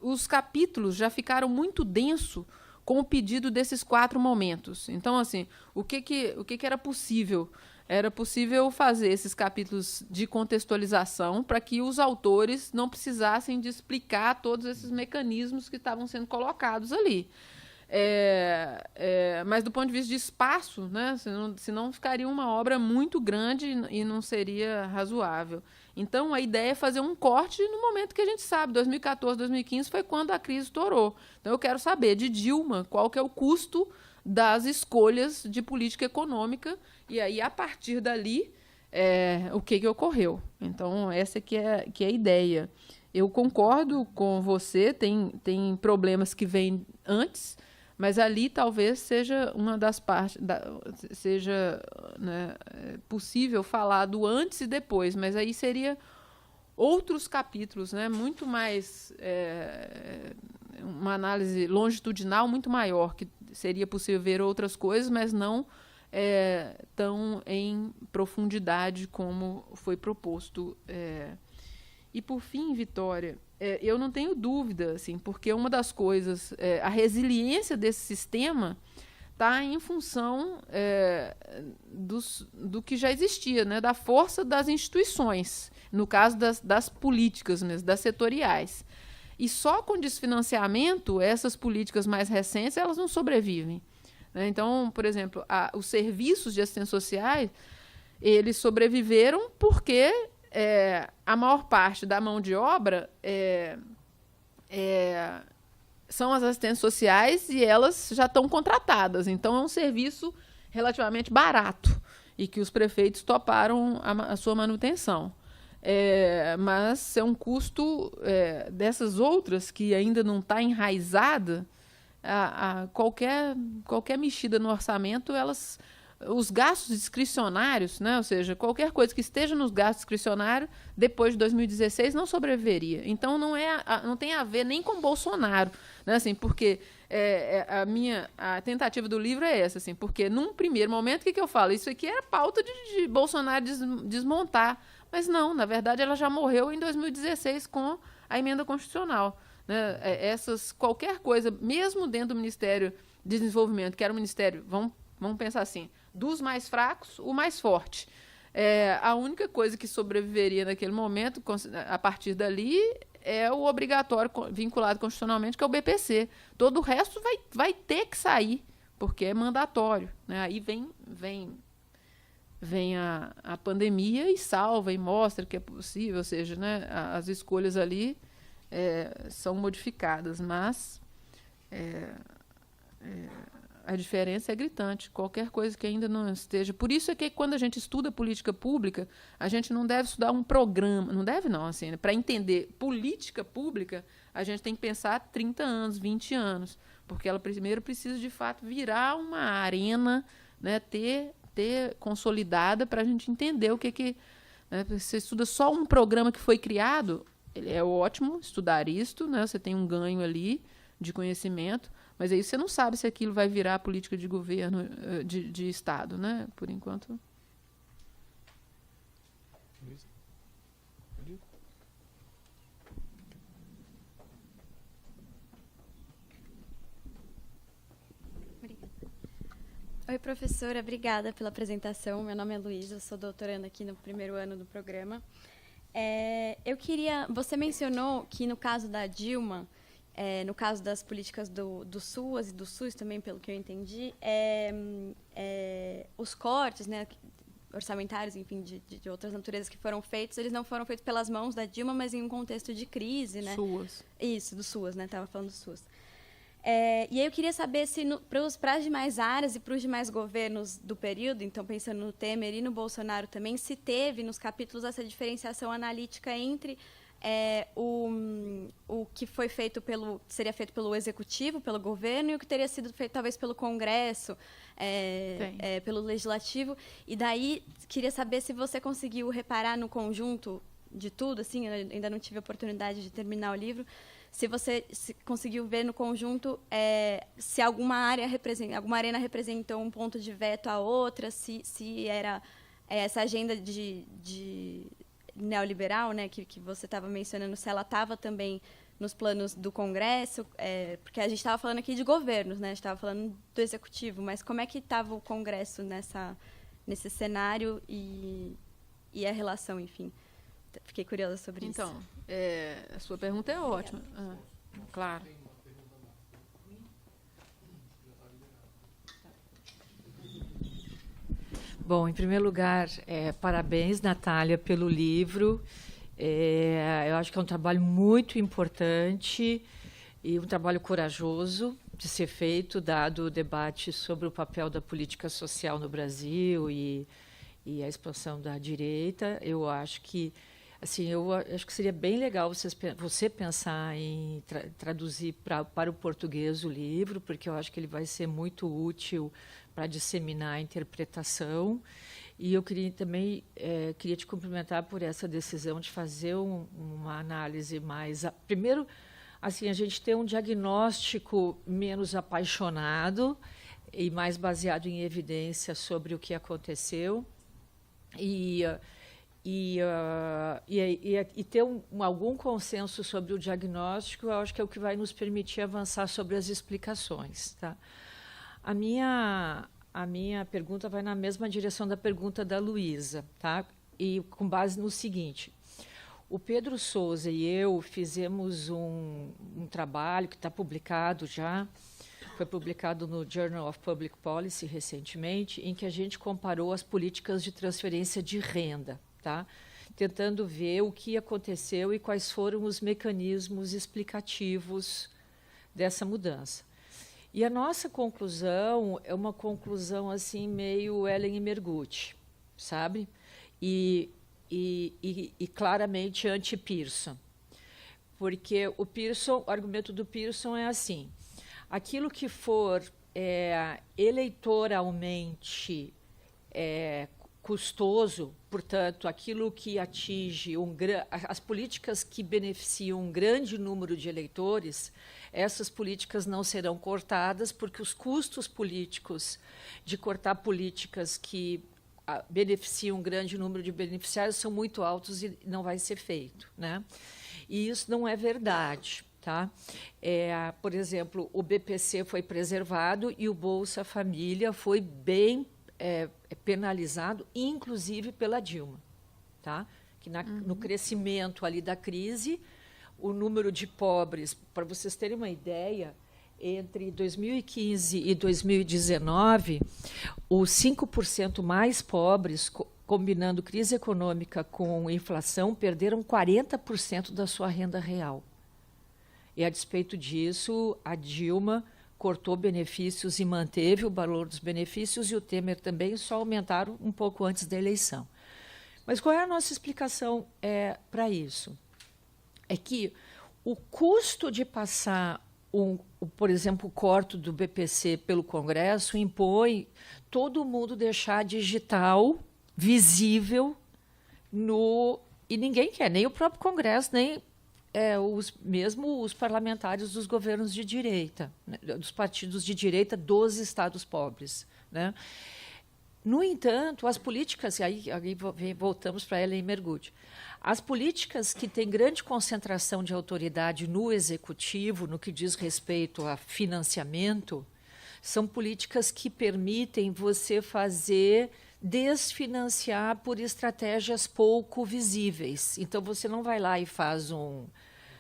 os capítulos já ficaram muito densos com o pedido desses 4 momentos. Então, assim, o que era possível? Era possível fazer esses capítulos de contextualização para que os autores não precisassem de explicar todos esses mecanismos que estavam sendo colocados ali. Mas do ponto de vista de espaço, né, senão ficaria uma obra muito grande e não seria razoável. Então, a ideia é fazer um corte no momento que a gente sabe, 2014, 2015 foi quando a crise estourou. Então, eu quero saber de Dilma qual que é o custo das escolhas de política econômica e aí, a partir dali, o que ocorreu. Então, essa que é a ideia. Eu concordo com você, tem problemas que vêm antes, mas ali talvez seja uma das partes, seja, né, possível falar do antes e depois, mas aí seria outros capítulos, né, muito mais, uma análise longitudinal muito maior, que seria possível ver outras coisas, mas não tão em profundidade como foi proposto. E, por fim, Vitória, eu não tenho dúvida, assim, porque uma das coisas, a resiliência desse sistema está em função do que já existia, né, da força das instituições, no caso das políticas mesmo, das setoriais. E só com desfinanciamento, essas políticas mais recentes, elas não sobrevivem. Né? Então, por exemplo, os serviços de assistência social, eles sobreviveram porque a maior parte da mão de obra são as assistentes sociais e elas já estão contratadas. Então, é um serviço relativamente barato e que os prefeitos toparam a sua manutenção. Mas é um custo dessas outras que ainda não está enraizada, qualquer mexida no orçamento, os gastos discricionários, né, ou seja, qualquer coisa que esteja nos gastos discricionários, depois de 2016, não sobreviveria. Então, não tem a ver nem com Bolsonaro, né, assim, porque a tentativa do livro é essa, assim, porque num primeiro momento, o que eu falo? Isso aqui era pauta de Bolsonaro desmontar, mas não, na verdade, ela já morreu em 2016 com a emenda constitucional. Né? Qualquer coisa, mesmo dentro do Ministério de Desenvolvimento, que era um ministério, vamos pensar assim, dos mais fracos, o mais forte. A única coisa que sobreviveria naquele momento, a partir dali, é o obrigatório vinculado constitucionalmente, que é o BPC. Todo o resto vai ter que sair, porque é mandatório. Né? Aí vem a pandemia e salva e mostra que é possível, ou seja, né, as escolhas ali são modificadas, mas a diferença é gritante. Qualquer coisa que ainda não esteja... Por isso é que, quando a gente estuda política pública, a gente não deve estudar um programa. Não deve, não. Assim, para entender política pública, a gente tem que pensar 30 anos, 20 anos. Porque ela primeiro precisa, de fato, virar uma arena, né, ter consolidada para a gente entender o que... Né, você estuda só um programa que foi criado, é ótimo estudar isto, né, você tem um ganho ali de conhecimento, mas aí você não sabe se aquilo vai virar política de governo, de Estado, né? Por enquanto. Oi, professora, obrigada pela apresentação. Meu nome é Luísa, eu sou doutoranda aqui no primeiro ano do programa. Você mencionou que, no caso da Dilma, no caso das políticas do SUAS e do SUS, também, pelo que eu entendi, os cortes, né, orçamentários, enfim, de outras naturezas que foram feitos, eles não foram feitos pelas mãos da Dilma, mas em um contexto de crise, né? SUAS. Isso, do SUAS, né? Estava falando do SUAS. E aí eu queria saber se, para as demais áreas e para os demais governos do período, então pensando no Temer e no Bolsonaro também, se teve nos capítulos essa diferenciação analítica entre o que foi feito seria feito pelo Executivo, pelo governo, e o que teria sido feito talvez pelo Congresso, pelo Legislativo. E daí queria saber se você conseguiu reparar no conjunto de tudo, assim, eu ainda não tive a oportunidade de terminar o livro, se você conseguiu ver no conjunto se alguma arena representou um ponto de veto à outra, se era essa agenda de neoliberal, né, que você estava mencionando, se ela estava também nos planos do Congresso, porque a gente estava falando aqui de governos, né, a gente estava falando do Executivo, mas como é que estava o Congresso nesse cenário e a relação, enfim? Fiquei curiosa sobre isso. Então, a sua pergunta é ótima. Claro. Bom, em primeiro lugar, parabéns, Natália, pelo livro. Eu acho que é um trabalho muito importante e um trabalho corajoso de ser feito, dado o debate sobre o papel da política social no Brasil e a expansão da direita. Eu acho que seria bem legal você pensar em traduzir para o português o livro, porque eu acho que ele vai ser muito útil para disseminar a interpretação. E eu queria também te cumprimentar por essa decisão de fazer uma análise mais... Primeiro, assim, a gente tem um diagnóstico menos apaixonado e mais baseado em evidência sobre o que aconteceu. E ter algum consenso sobre o diagnóstico, eu acho que é o que vai nos permitir avançar sobre as explicações. Tá? A minha pergunta vai na mesma direção da pergunta da Luísa, tá? E com base no seguinte: o Pedro Souza e eu fizemos um trabalho que está publicado já, foi publicado no Journal of Public Policy recentemente, em que a gente comparou as políticas de transferência de renda, tá? Tentando ver o que aconteceu e quais foram os mecanismos explicativos dessa mudança. E a nossa conclusão é uma conclusão assim meio Ellen e Mergutti, sabe? E claramente anti-Pearson. Porque o argumento do Pearson é assim: aquilo que for eleitoralmente custoso, portanto, aquilo que atinge as políticas que beneficiam um grande número de eleitores, essas políticas não serão cortadas, porque os custos políticos de cortar políticas que beneficiam um grande número de beneficiários são muito altos e não vai ser feito, né? E isso não é verdade. Tá? Por exemplo, o BPC foi preservado e o Bolsa Família foi bem penalizado, inclusive pela Dilma. Tá? Que no crescimento ali da crise, o número de pobres, para vocês terem uma ideia, entre 2015 e 2019, os 5% mais pobres, combinando crise econômica com inflação, perderam 40% da sua renda real. E, a despeito disso, a Dilma cortou benefícios e manteve o valor dos benefícios, e o Temer também, só aumentaram um pouco antes da eleição. Mas qual é a nossa explicação para isso? É que o custo de passar, por exemplo, o corte do BPC pelo Congresso impõe todo mundo deixar digital, visível, e ninguém quer, nem o próprio Congresso, nem mesmo os parlamentares dos governos de direita, né, dos partidos de direita dos estados pobres, né? No entanto, as políticas, aí voltamos para Ellen Mergute, as políticas que têm grande concentração de autoridade no executivo, no que diz respeito a financiamento, são políticas que permitem você desfinanciar por estratégias pouco visíveis. Então, você não vai lá e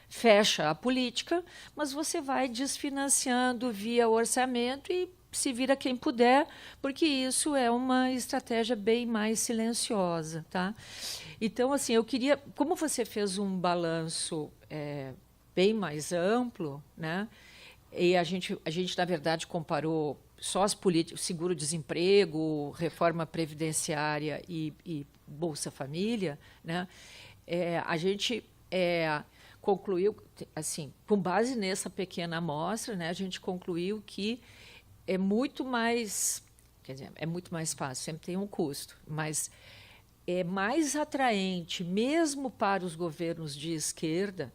fecha a política, mas você vai desfinanciando via orçamento e se vira quem puder, porque isso é uma estratégia bem mais silenciosa, tá? Então, assim, eu queria, como você fez um balanço bem mais amplo, né? E a gente na verdade comparou só as políticas, seguro-desemprego, reforma previdenciária e Bolsa Família, né? A gente concluiu, assim, com base nessa pequena amostra, né? A gente concluiu que é muito mais, quer dizer, é muito mais fácil, sempre tem um custo, mas é mais atraente, mesmo para os governos de esquerda,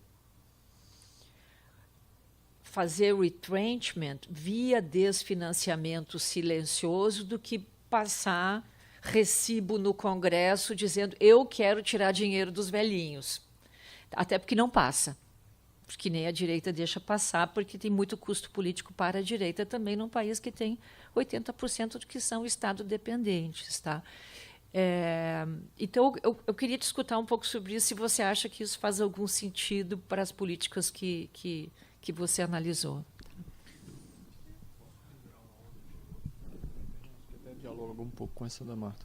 fazer retrenchment via desfinanciamento silencioso do que passar recibo no Congresso dizendo eu quero tirar dinheiro dos velhinhos. Até porque não passa. Porque nem a direita deixa passar, porque tem muito custo político para a direita também, num país que tem 80% de que são Estado-dependentes. Tá? Então, eu queria te escutar um pouco sobre isso, se você acha que isso faz algum sentido para as políticas que você analisou. Dialoga um pouco com essa da Marta.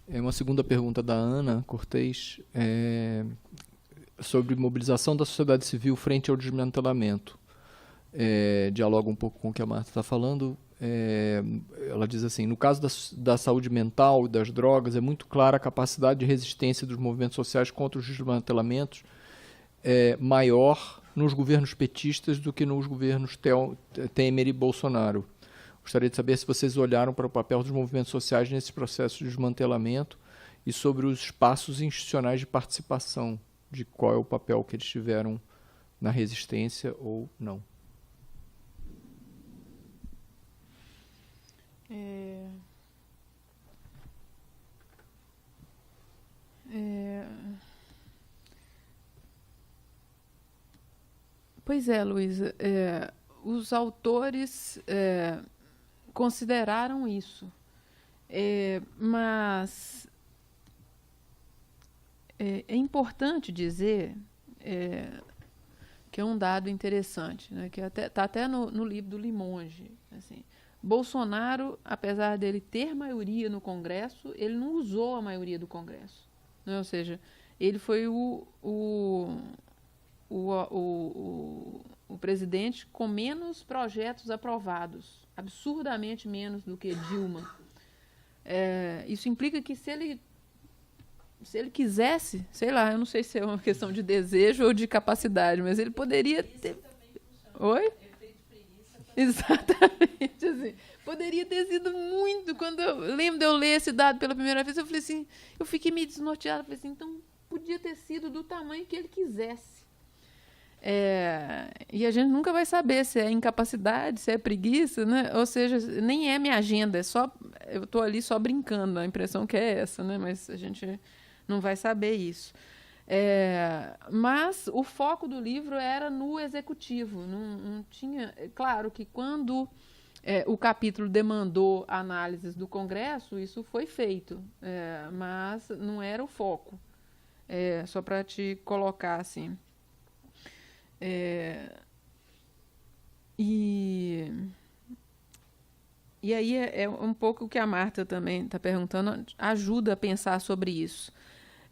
Uma segunda pergunta da Ana Cortez, sobre mobilização da sociedade civil frente ao desmantelamento. Dialoga um pouco com o que a Marta está falando. Ela diz assim, no caso da saúde mental e das drogas, é muito clara a capacidade de resistência dos movimentos sociais contra os desmantelamentos, maior nos governos petistas do que nos governos Temer e Bolsonaro. Gostaria de saber se vocês olharam para o papel dos movimentos sociais nesse processo de desmantelamento e sobre os espaços institucionais de participação, de qual é o papel que eles tiveram na resistência ou não. Pois é, Luísa. Os autores consideraram isso, mas é importante dizer que é um dado interessante, né, que está até no livro do Limonge. Assim, Bolsonaro, apesar dele ter maioria no Congresso, ele não usou a maioria do Congresso. Né? Ou seja, ele foi o presidente com menos projetos aprovados, absurdamente menos do que Dilma. Isso implica que se ele quisesse, sei lá, eu não sei se é uma questão de desejo ou de capacidade, mas ele poderia ter... Oi? Exatamente, assim. Poderia ter sido muito. Quando eu lembro de eu ler esse dado pela primeira vez, eu falei assim, eu fiquei meio desnorteada, falei assim, então podia ter sido do tamanho que ele quisesse. E a gente nunca vai saber se é incapacidade, se é preguiça, né? Ou seja, nem é minha agenda, eu estou ali só brincando, a impressão que é essa, né? Mas a gente não vai saber isso. Mas o foco do livro era no executivo, não tinha... Claro que quando o capítulo demandou análises do Congresso, isso foi feito, mas não era o foco. Só para te colocar assim. E aí é um pouco o que a Marta também está perguntando, ajuda a pensar sobre isso.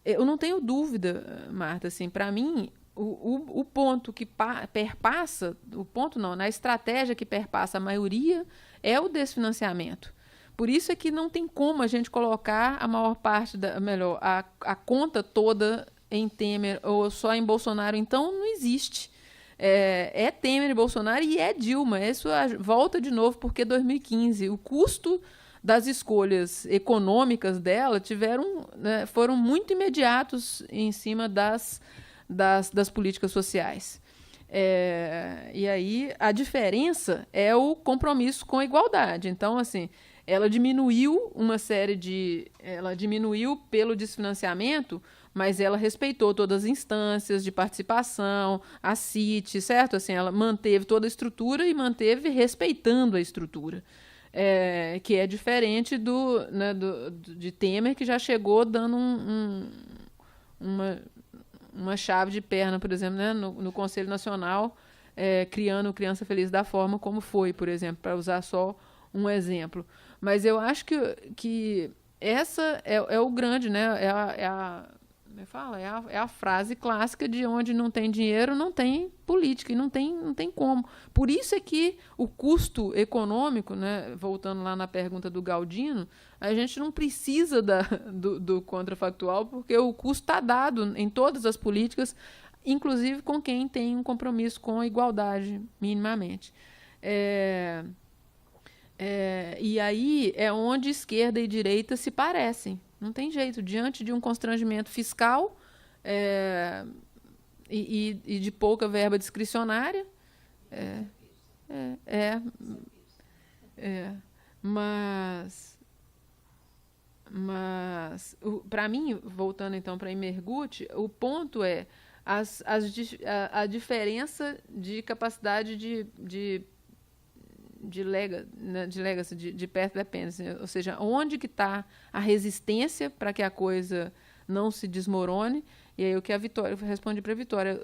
Eu não tenho dúvida, Marta, assim, para mim, o ponto que perpassa, o ponto não, na estratégia que perpassa a maioria é o desfinanciamento. Por isso é que não tem como a gente colocar a maior parte, a conta toda em Temer ou só em Bolsonaro. Então, não existe. É Temer e Bolsonaro e é Dilma. Isso volta de novo, porque 2015, o custo das escolhas econômicas dela foram muito imediatos em cima das políticas sociais. E aí a diferença é o compromisso com a igualdade. Então, assim, ela diminuiu ela diminuiu pelo desfinanciamento, mas ela respeitou todas as instâncias de participação, a CIT, certo? Assim, ela manteve toda a estrutura e manteve respeitando a estrutura. Que é diferente de Temer, que já chegou dando uma chave de perna, por exemplo, né, no Conselho Nacional, criando Criança Feliz da forma como foi, por exemplo, para usar só um exemplo. Mas eu acho que essa é o grande, né? É a frase clássica de onde não tem dinheiro, não tem política, e não tem como. Por isso é que o custo econômico, né, voltando lá na pergunta do Galdino, a gente não precisa do contrafactual, porque o custo está dado em todas as políticas, inclusive com quem tem um compromisso com a igualdade, minimamente. E aí é onde esquerda e direita se parecem. Não tem jeito. Diante de um constrangimento fiscal e de pouca verba discricionária, mas para mim, voltando então para Emergut, o ponto é a diferença de capacidade de legacy, de path dependence, ou seja, onde que está a resistência para que a coisa não se desmorone. E aí o que a Vitória, eu respondi para a Vitória,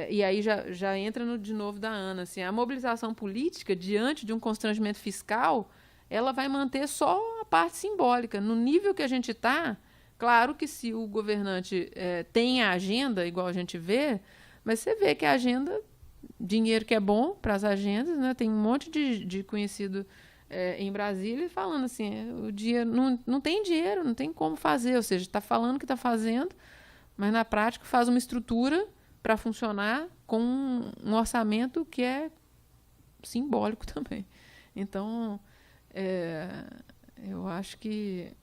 e aí já entra de novo da Ana, assim, a mobilização política diante de um constrangimento fiscal, ela vai manter só a parte simbólica. No nível que a gente está, claro que se o governante tem a agenda, igual a gente vê, mas você vê que a agenda, dinheiro que é bom para as agendas, né? Tem um monte de conhecido em Brasília falando assim, o dinheiro não tem dinheiro, não tem como fazer, ou seja, está falando que está fazendo, mas na prática faz uma estrutura para funcionar com um orçamento que é simbólico também. Então, eu acho que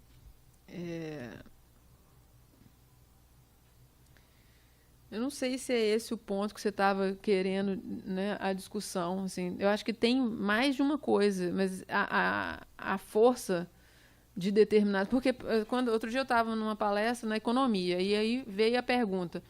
eu não sei se é esse o ponto que você estava querendo, né, a discussão. Assim, eu acho que tem mais de uma coisa, mas a força de determinado... Porque outro dia eu estava numa palestra na economia, e aí veio a pergunta,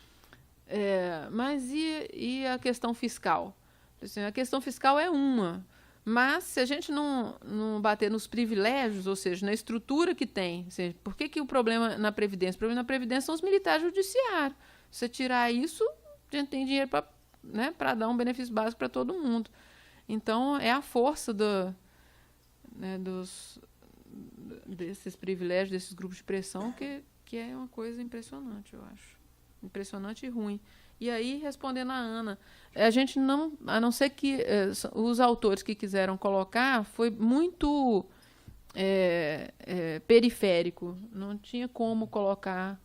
mas e a questão fiscal? Assim, a questão fiscal é uma, mas se a gente não bater nos privilégios, ou seja, na estrutura que tem, ou seja, por que o problema na Previdência? O problema na Previdência são os militares judiciários. Se você tirar isso, a gente tem dinheiro para dar um benefício básico para todo mundo. Então, é a força desses privilégios, desses grupos de pressão, que é uma coisa impressionante, eu acho. Impressionante e ruim. E aí, respondendo a Ana, a gente não... A não ser que os autores que quiseram colocar, foi muito periférico. Não tinha como colocar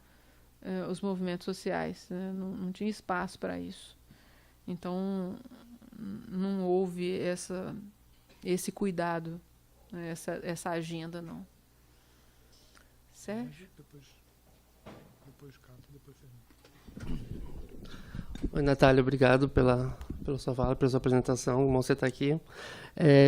os movimentos sociais, né? Não tinha espaço para isso. Então, não houve esse cuidado, né? essa agenda, não. Sérgio? Depois Cato, depois Fernando. Oi, Natália, obrigado pela sua fala, pela sua apresentação, bom você estar aqui.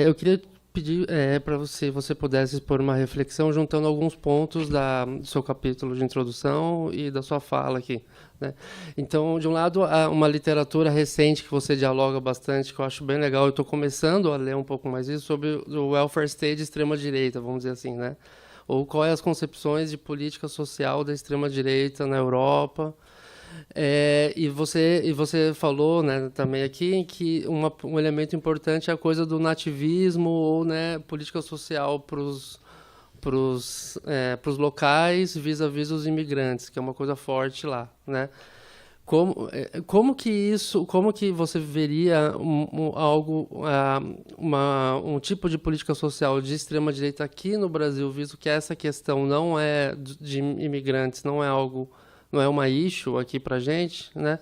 Eu queria pedir para você pudesse expor uma reflexão juntando alguns pontos do seu capítulo de introdução e da sua fala aqui, né? Então, de um lado, há uma literatura recente que você dialoga bastante, que eu acho bem legal. Eu estou começando a ler um pouco mais isso sobre o welfare state de extrema-direita, vamos dizer assim, né? Ou quais as concepções de política social da extrema-direita na Europa. E você falou, né, também aqui que um elemento importante é a coisa do nativismo ou, né, política social para os locais vis-à-vis os imigrantes, que é uma coisa forte lá, né? Como que você veria um tipo de política social de extrema direita aqui no Brasil, visto que essa questão não é de imigrantes, não é uma issue aqui para gente, né?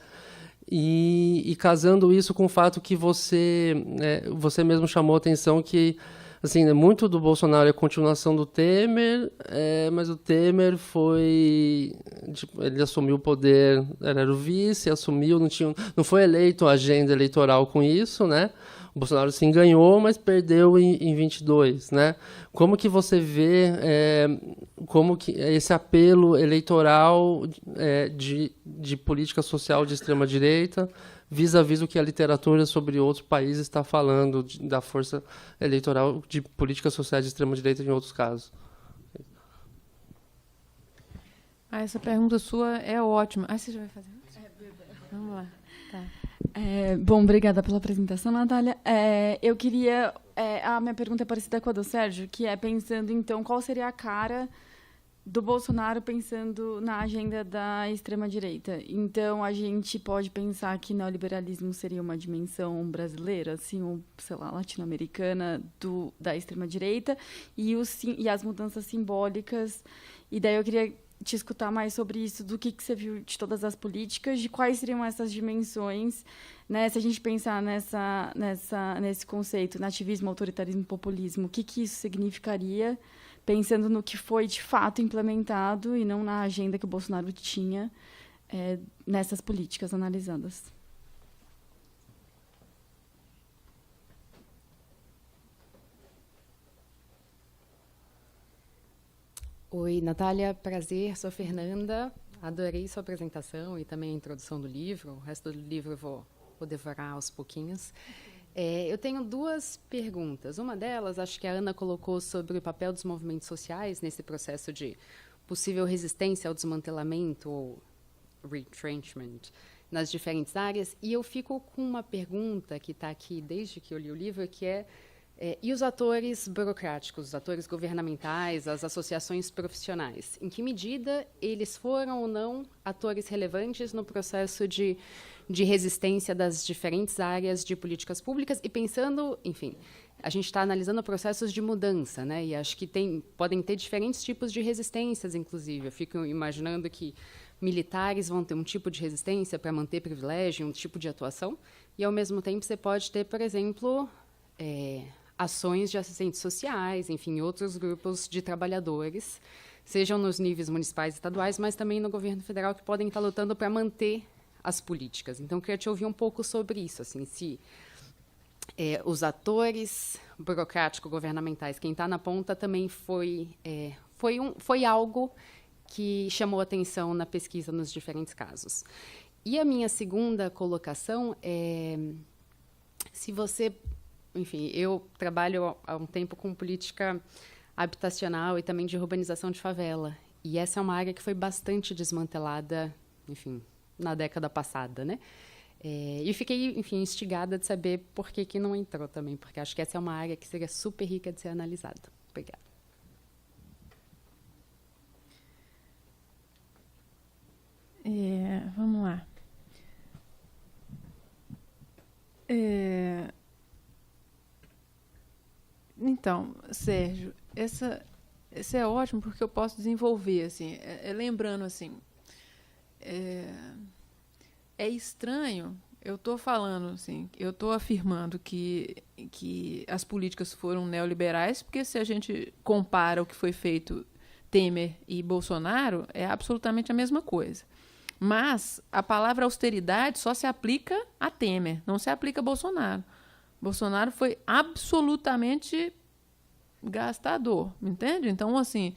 E casando isso com o fato que você mesmo chamou a atenção que assim, muito do Bolsonaro é a continuação do Temer, mas o Temer ele assumiu o poder, era o vice, assumiu, não foi eleito a agenda eleitoral com isso, né? O Bolsonaro sim ganhou, mas perdeu em 22, né? Como que você vê como que esse apelo eleitoral de política social de extrema direita vis-à-vis o que a literatura sobre outros países está falando da força eleitoral de políticas sociais de extrema-direita em outros casos? Essa pergunta sua é ótima. Você já vai fazer? Vamos lá. Tá. Bom, obrigada pela apresentação, Natália. Eu queria... a minha pergunta é parecida com a do Sérgio, que é pensando, então, qual seria a cara do Bolsonaro pensando na agenda da extrema-direita. Então, a gente pode pensar que neoliberalismo seria uma dimensão brasileira, assim, ou, sei lá, latino-americana da extrema-direita, e as mudanças simbólicas. E daí eu queria te escutar mais sobre isso, do que você viu de todas as políticas, de quais seriam essas dimensões, né? Se a gente pensar nesse conceito, nativismo, autoritarismo, populismo, o que isso significaria, pensando no que foi de fato implementado e não na agenda que o Bolsonaro tinha nessas políticas analisadas. Oi, Natália, prazer, sou Fernanda, adorei sua apresentação e também a introdução do livro, o resto do livro eu vou devorar aos pouquinhos. Eu tenho duas perguntas. Uma delas, acho que a Ana colocou sobre o papel dos movimentos sociais nesse processo de possível resistência ao desmantelamento ou retrenchment nas diferentes áreas. E eu fico com uma pergunta que está aqui desde que eu li o livro, que e os atores burocráticos, os atores governamentais, as associações profissionais? Em que medida eles foram ou não atores relevantes no processo de resistência das diferentes áreas de políticas públicas? E pensando, enfim, a gente está analisando processos de mudança, né? E acho que podem ter diferentes tipos de resistências, inclusive. Eu fico imaginando que militares vão ter um tipo de resistência para manter privilégio, um tipo de atuação, e, ao mesmo tempo, você pode ter, por exemplo, ações de assistentes sociais, enfim, outros grupos de trabalhadores, sejam nos níveis municipais e estaduais, mas também no governo federal, que podem estar lutando para manter as políticas. Então, eu queria te ouvir um pouco sobre isso, assim, se os atores burocrático-governamentais, quem está na ponta, também foi algo que chamou atenção na pesquisa nos diferentes casos. E a minha segunda colocação é se você... Enfim, eu trabalho há um tempo com política habitacional e também de urbanização de favela. E essa é uma área que foi bastante desmantelada, enfim, na década passada, né? E fiquei, enfim, instigada de saber por que não entrou também, porque acho que essa é uma área que seria super rica de ser analisada. Obrigada. Vamos lá. Então, Sérgio, esse é ótimo porque eu posso desenvolver, assim, lembrando, assim, é estranho, eu estou falando, assim, eu estou afirmando que as políticas foram neoliberais, porque se a gente compara o que foi feito Temer e Bolsonaro, é absolutamente a mesma coisa. Mas a palavra austeridade só se aplica a Temer, não se aplica a Bolsonaro. Bolsonaro foi absolutamente gastador, entende? Então, assim,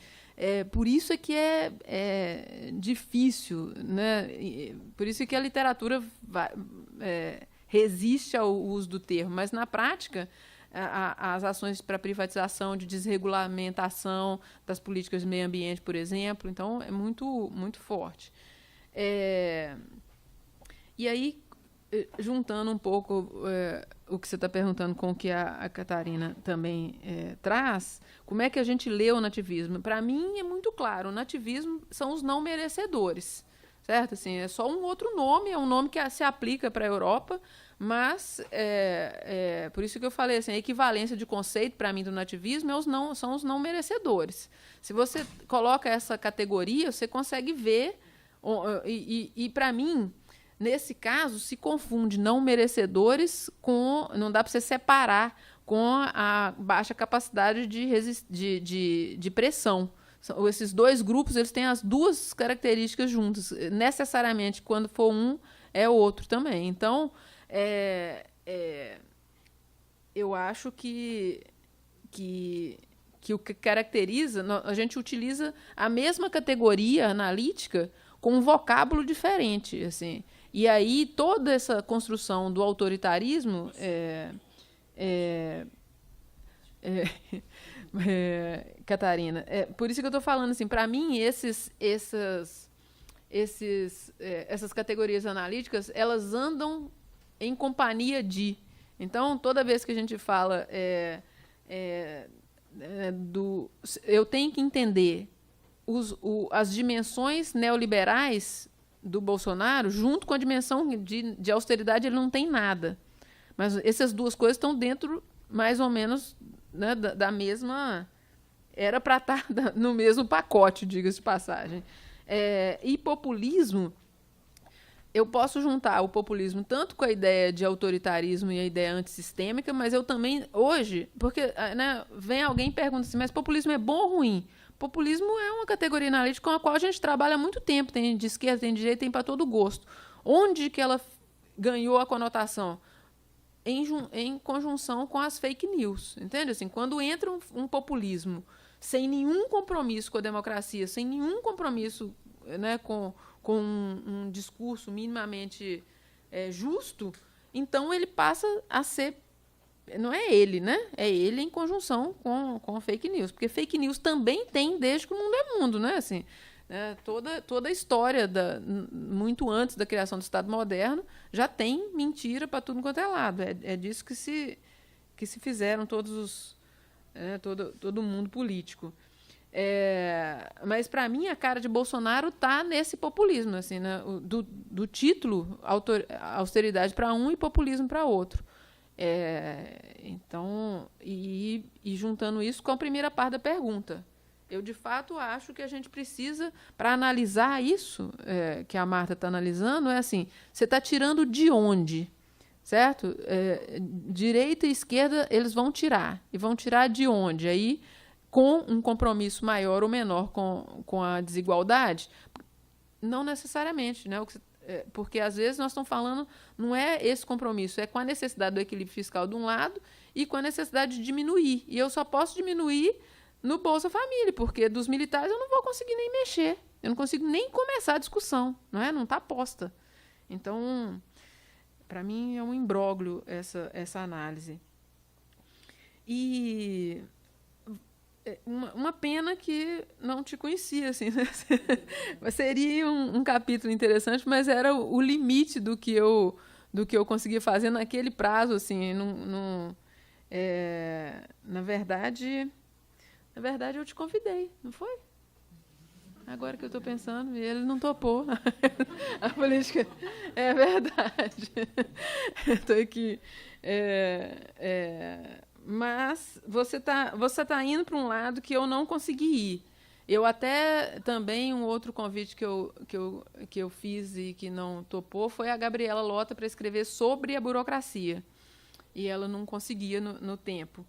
por isso é que é difícil, né? Por isso é que a literatura resiste ao uso do termo, mas, na prática, as ações para privatização, de desregulamentação das políticas de meio ambiente, por exemplo, então, é muito, muito forte. E aí, juntando um pouco o que você está perguntando com o que a Catarina também traz, como é que a gente lê o nativismo? Para mim é muito claro, o nativismo são os não merecedores, certo? Assim, é só um outro nome, é um nome que se aplica para a Europa, mas por isso que eu falei assim, a equivalência de conceito para mim do nativismo são os não merecedores. Se você coloca essa categoria, você consegue ver, e para mim, nesse caso, se confunde não merecedores com, não dá para você separar com a baixa capacidade de pressão. Esses dois grupos, eles têm as duas características juntas. Necessariamente, quando for um, é o outro também. Então, eu acho que o que caracteriza, a gente utiliza a mesma categoria analítica com um vocábulo diferente, assim. E aí toda essa construção do autoritarismo Catarina, por isso que eu estou falando assim, para mim essas categorias analíticas, elas andam em companhia de. Então, toda vez que a gente fala eu tenho que entender as dimensões neoliberais do Bolsonaro junto com a dimensão de austeridade, ele não tem nada. Mas essas duas coisas estão dentro, mais ou menos, né, da mesma... Era para estar no mesmo pacote, diga-se de passagem. E populismo, eu posso juntar o populismo tanto com a ideia de autoritarismo e a ideia antissistêmica, mas eu também, hoje, porque né, vem alguém e pergunta assim, mas populismo é bom ou ruim? Populismo é uma categoria analítica com a qual a gente trabalha há muito tempo, tem de esquerda, tem de direita, tem para todo gosto. Onde que ela ganhou a conotação? Em conjunção com as fake news, entende? Assim, quando entra um populismo sem nenhum compromisso com a democracia, sem nenhum compromisso, né, com um discurso minimamente justo, então ele passa a ser... Não é ele, né? É ele em conjunção com fake news. Porque fake news também tem desde que o mundo é mundo, né? Assim, toda a história, muito antes da criação do Estado moderno, já tem mentira para tudo quanto é lado. É disso que se fizeram todos os... todo o mundo político. Mas, para mim, a cara de Bolsonaro está nesse populismo, assim, né? Do título, austeridade para um e populismo para outro. Então, e juntando isso com a primeira parte da pergunta, eu de fato acho que a gente precisa, para analisar isso que a Marta está analisando, é assim, você está tirando de onde, certo? Direita e esquerda eles vão tirar, e vão tirar de onde? Aí, com um compromisso maior ou menor com a desigualdade? Não necessariamente, né? Porque, às vezes, nós estamos falando, não é esse compromisso, é com a necessidade do equilíbrio fiscal de um lado e com a necessidade de diminuir. E eu só posso diminuir no Bolsa Família, porque dos militares eu não vou conseguir nem mexer, eu não consigo nem começar a discussão, não está posta. Então, para mim, é um imbróglio essa análise. E... uma pena que não te conhecia, assim, né? Seria um capítulo interessante, mas era o limite do que eu conseguia fazer naquele prazo, assim. Na verdade, eu te convidei, não foi? Agora que eu estou pensando, e ele não topou. A política... É verdade. Estou aqui... Mas você tá indo para um lado que eu não consegui ir. Eu até também, um outro convite que eu fiz e que não topou foi a Gabriela Lota para escrever sobre a burocracia. E ela não conseguia no tempo.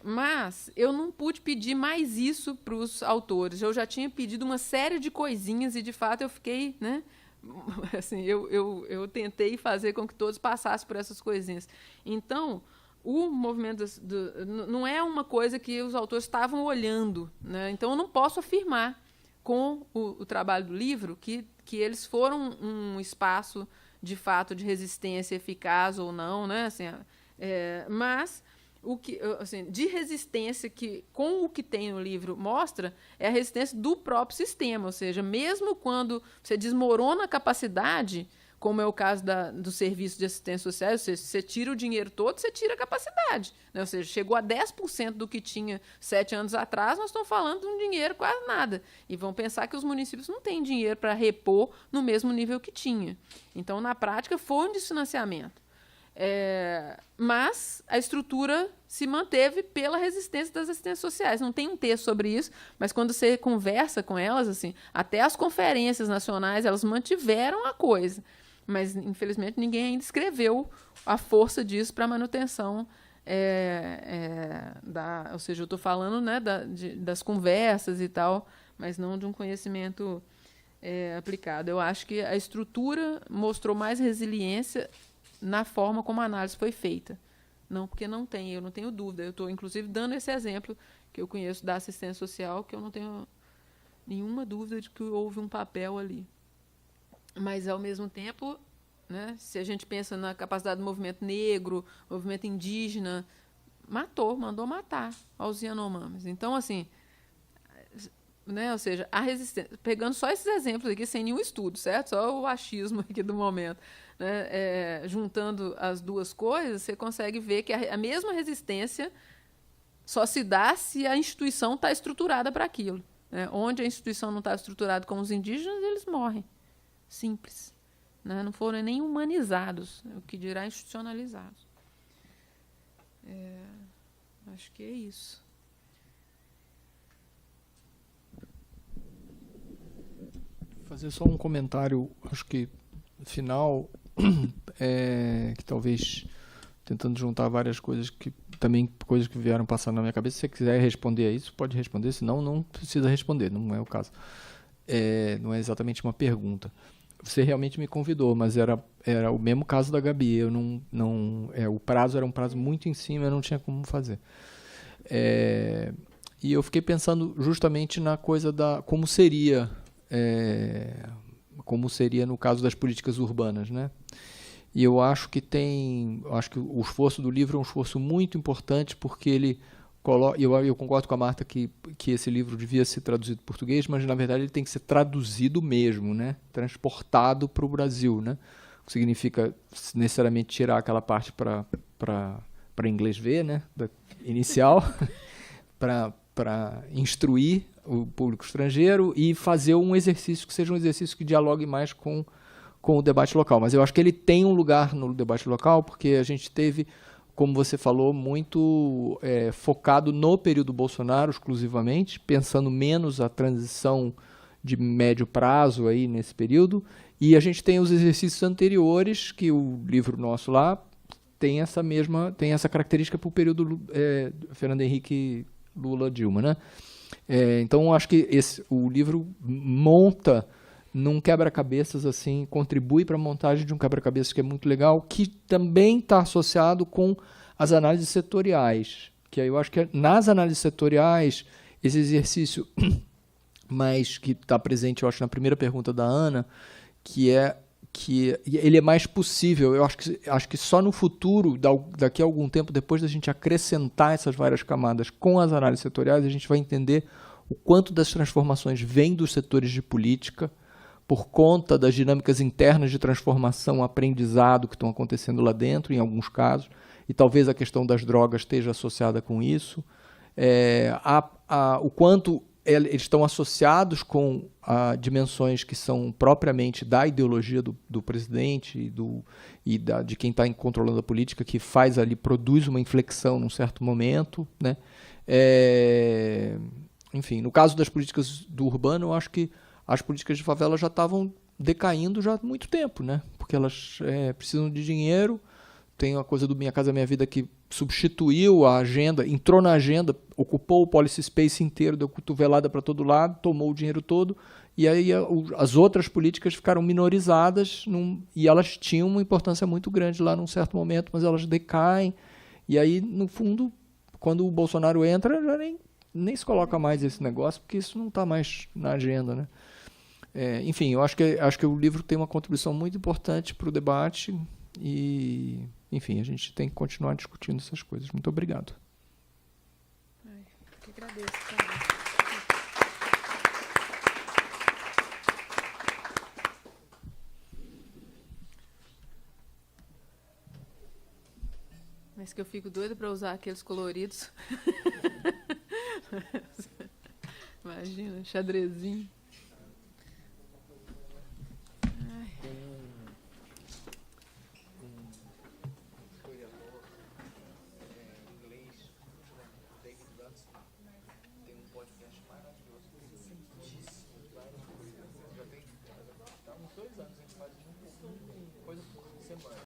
Mas eu não pude pedir mais isso para os autores. Eu já tinha pedido uma série de coisinhas e, de fato, eu fiquei... né? Assim, eu tentei fazer com que todos passassem por essas coisinhas. Então... o movimento não é uma coisa que os autores estavam olhando, né? Então eu não posso afirmar com o trabalho do livro que eles foram um espaço de fato de resistência eficaz ou não, né? Assim, mas o que, assim, de resistência que com o que tem no livro mostra é a resistência do próprio sistema, ou seja, mesmo quando você desmorona a capacidade, como é o caso do serviço de assistência social, ou seja, você tira o dinheiro todo, você tira a capacidade, né? Ou seja, chegou a 10% do que tinha 7 anos atrás, nós estamos falando de um dinheiro quase nada. E vão pensar que os municípios não têm dinheiro para repor no mesmo nível que tinha. Então, na prática, foi um desfinanciamento. Mas a estrutura se manteve pela resistência das assistências sociais. Não tem um texto sobre isso, mas quando você conversa com elas, assim, até as conferências nacionais, elas mantiveram a coisa. Mas, infelizmente, ninguém ainda escreveu a força disso para a manutenção. Ou seja, eu estou falando, né, das conversas e tal, mas não de um conhecimento aplicado. Eu acho que a estrutura mostrou mais resiliência na forma como a análise foi feita. Não, porque eu não tenho dúvida. Eu estou, inclusive, dando esse exemplo que eu conheço da assistência social, que eu não tenho nenhuma dúvida de que houve um papel ali. Mas, ao mesmo tempo, né, se a gente pensa na capacidade do movimento negro, movimento indígena, mandou matar aos Yanomamis. Então, assim, né, ou seja, a resistência, pegando só esses exemplos aqui, sem nenhum estudo, certo? Só o achismo aqui do momento, né, juntando as duas coisas, você consegue ver que a mesma resistência só se dá se a instituição está estruturada para aquilo, né? Onde a instituição não está estruturada com os indígenas, eles morrem. Simples. Né? Não foram nem humanizados, o que dirá institucionalizados. Acho que é isso. Fazer só um comentário, acho que final, que talvez tentando juntar várias coisas que vieram passando na minha cabeça. Se você quiser responder a isso, pode responder, senão não precisa responder, não é o caso. Não é exatamente uma pergunta. Você realmente me convidou, mas era o mesmo caso da Gabi. Eu o prazo era um prazo muito em cima, eu não tinha como fazer. E eu fiquei pensando justamente na coisa como seria no caso das políticas urbanas, né? E eu acho que o esforço do livro é um esforço muito importante, porque ele coloca, eu concordo com a Marta que esse livro devia ser traduzido para português, mas na verdade ele tem que ser traduzido mesmo, né? Transportado para o Brasil, né? O que significa necessariamente tirar aquela parte para inglês ver, né? Inicial, para instruir o público estrangeiro e fazer um exercício que seja um exercício que dialogue mais com o debate local. Mas eu acho que ele tem um lugar no debate local, porque a gente teve, como você falou, muito focado no período Bolsonaro exclusivamente, pensando menos a transição de médio prazo aí nesse período, e a gente tem os exercícios anteriores, que o livro nosso lá tem essa característica para o período Fernando Henrique, Lula, Dilma, né? Então, acho que o livro monta num quebra-cabeças, assim, contribui para a montagem de um quebra-cabeças que é muito legal, que também está associado com as análises setoriais, que aí eu acho que nas análises setoriais, esse exercício mais que está presente, eu acho, na primeira pergunta da Ana, que ele é mais possível. Eu acho que só no futuro, daqui a algum tempo, depois da gente acrescentar essas várias camadas com as análises setoriais, a gente vai entender o quanto das transformações vêm dos setores de política, por conta das dinâmicas internas de transformação, aprendizado que estão acontecendo lá dentro, em alguns casos, e talvez a questão das drogas esteja associada com isso, o quanto eles estão associados com dimensões que são propriamente da ideologia do presidente de quem está controlando a política, que faz ali, produz uma inflexão num certo momento, né? Enfim, no caso das políticas do urbano, eu acho que as políticas de favela já estavam decaindo já há muito tempo, né? Porque elas precisam de dinheiro. Tem a coisa do Minha Casa Minha Vida que substituiu a agenda, entrou na agenda, ocupou o policy space inteiro, deu cotovelada para todo lado, tomou o dinheiro todo, e aí as outras políticas ficaram minorizadas, e elas tinham uma importância muito grande lá num certo momento, mas elas decaem, e aí, no fundo, quando o Bolsonaro entra, já nem se coloca mais esse negócio, porque isso não está mais na agenda, né? Enfim, eu acho que o livro tem uma contribuição muito importante para o debate e, enfim, a gente tem que continuar discutindo essas coisas. Muito obrigado. Eu que agradeço. Mas que eu fico doida para usar aqueles coloridos. Imagina, xadrezinho.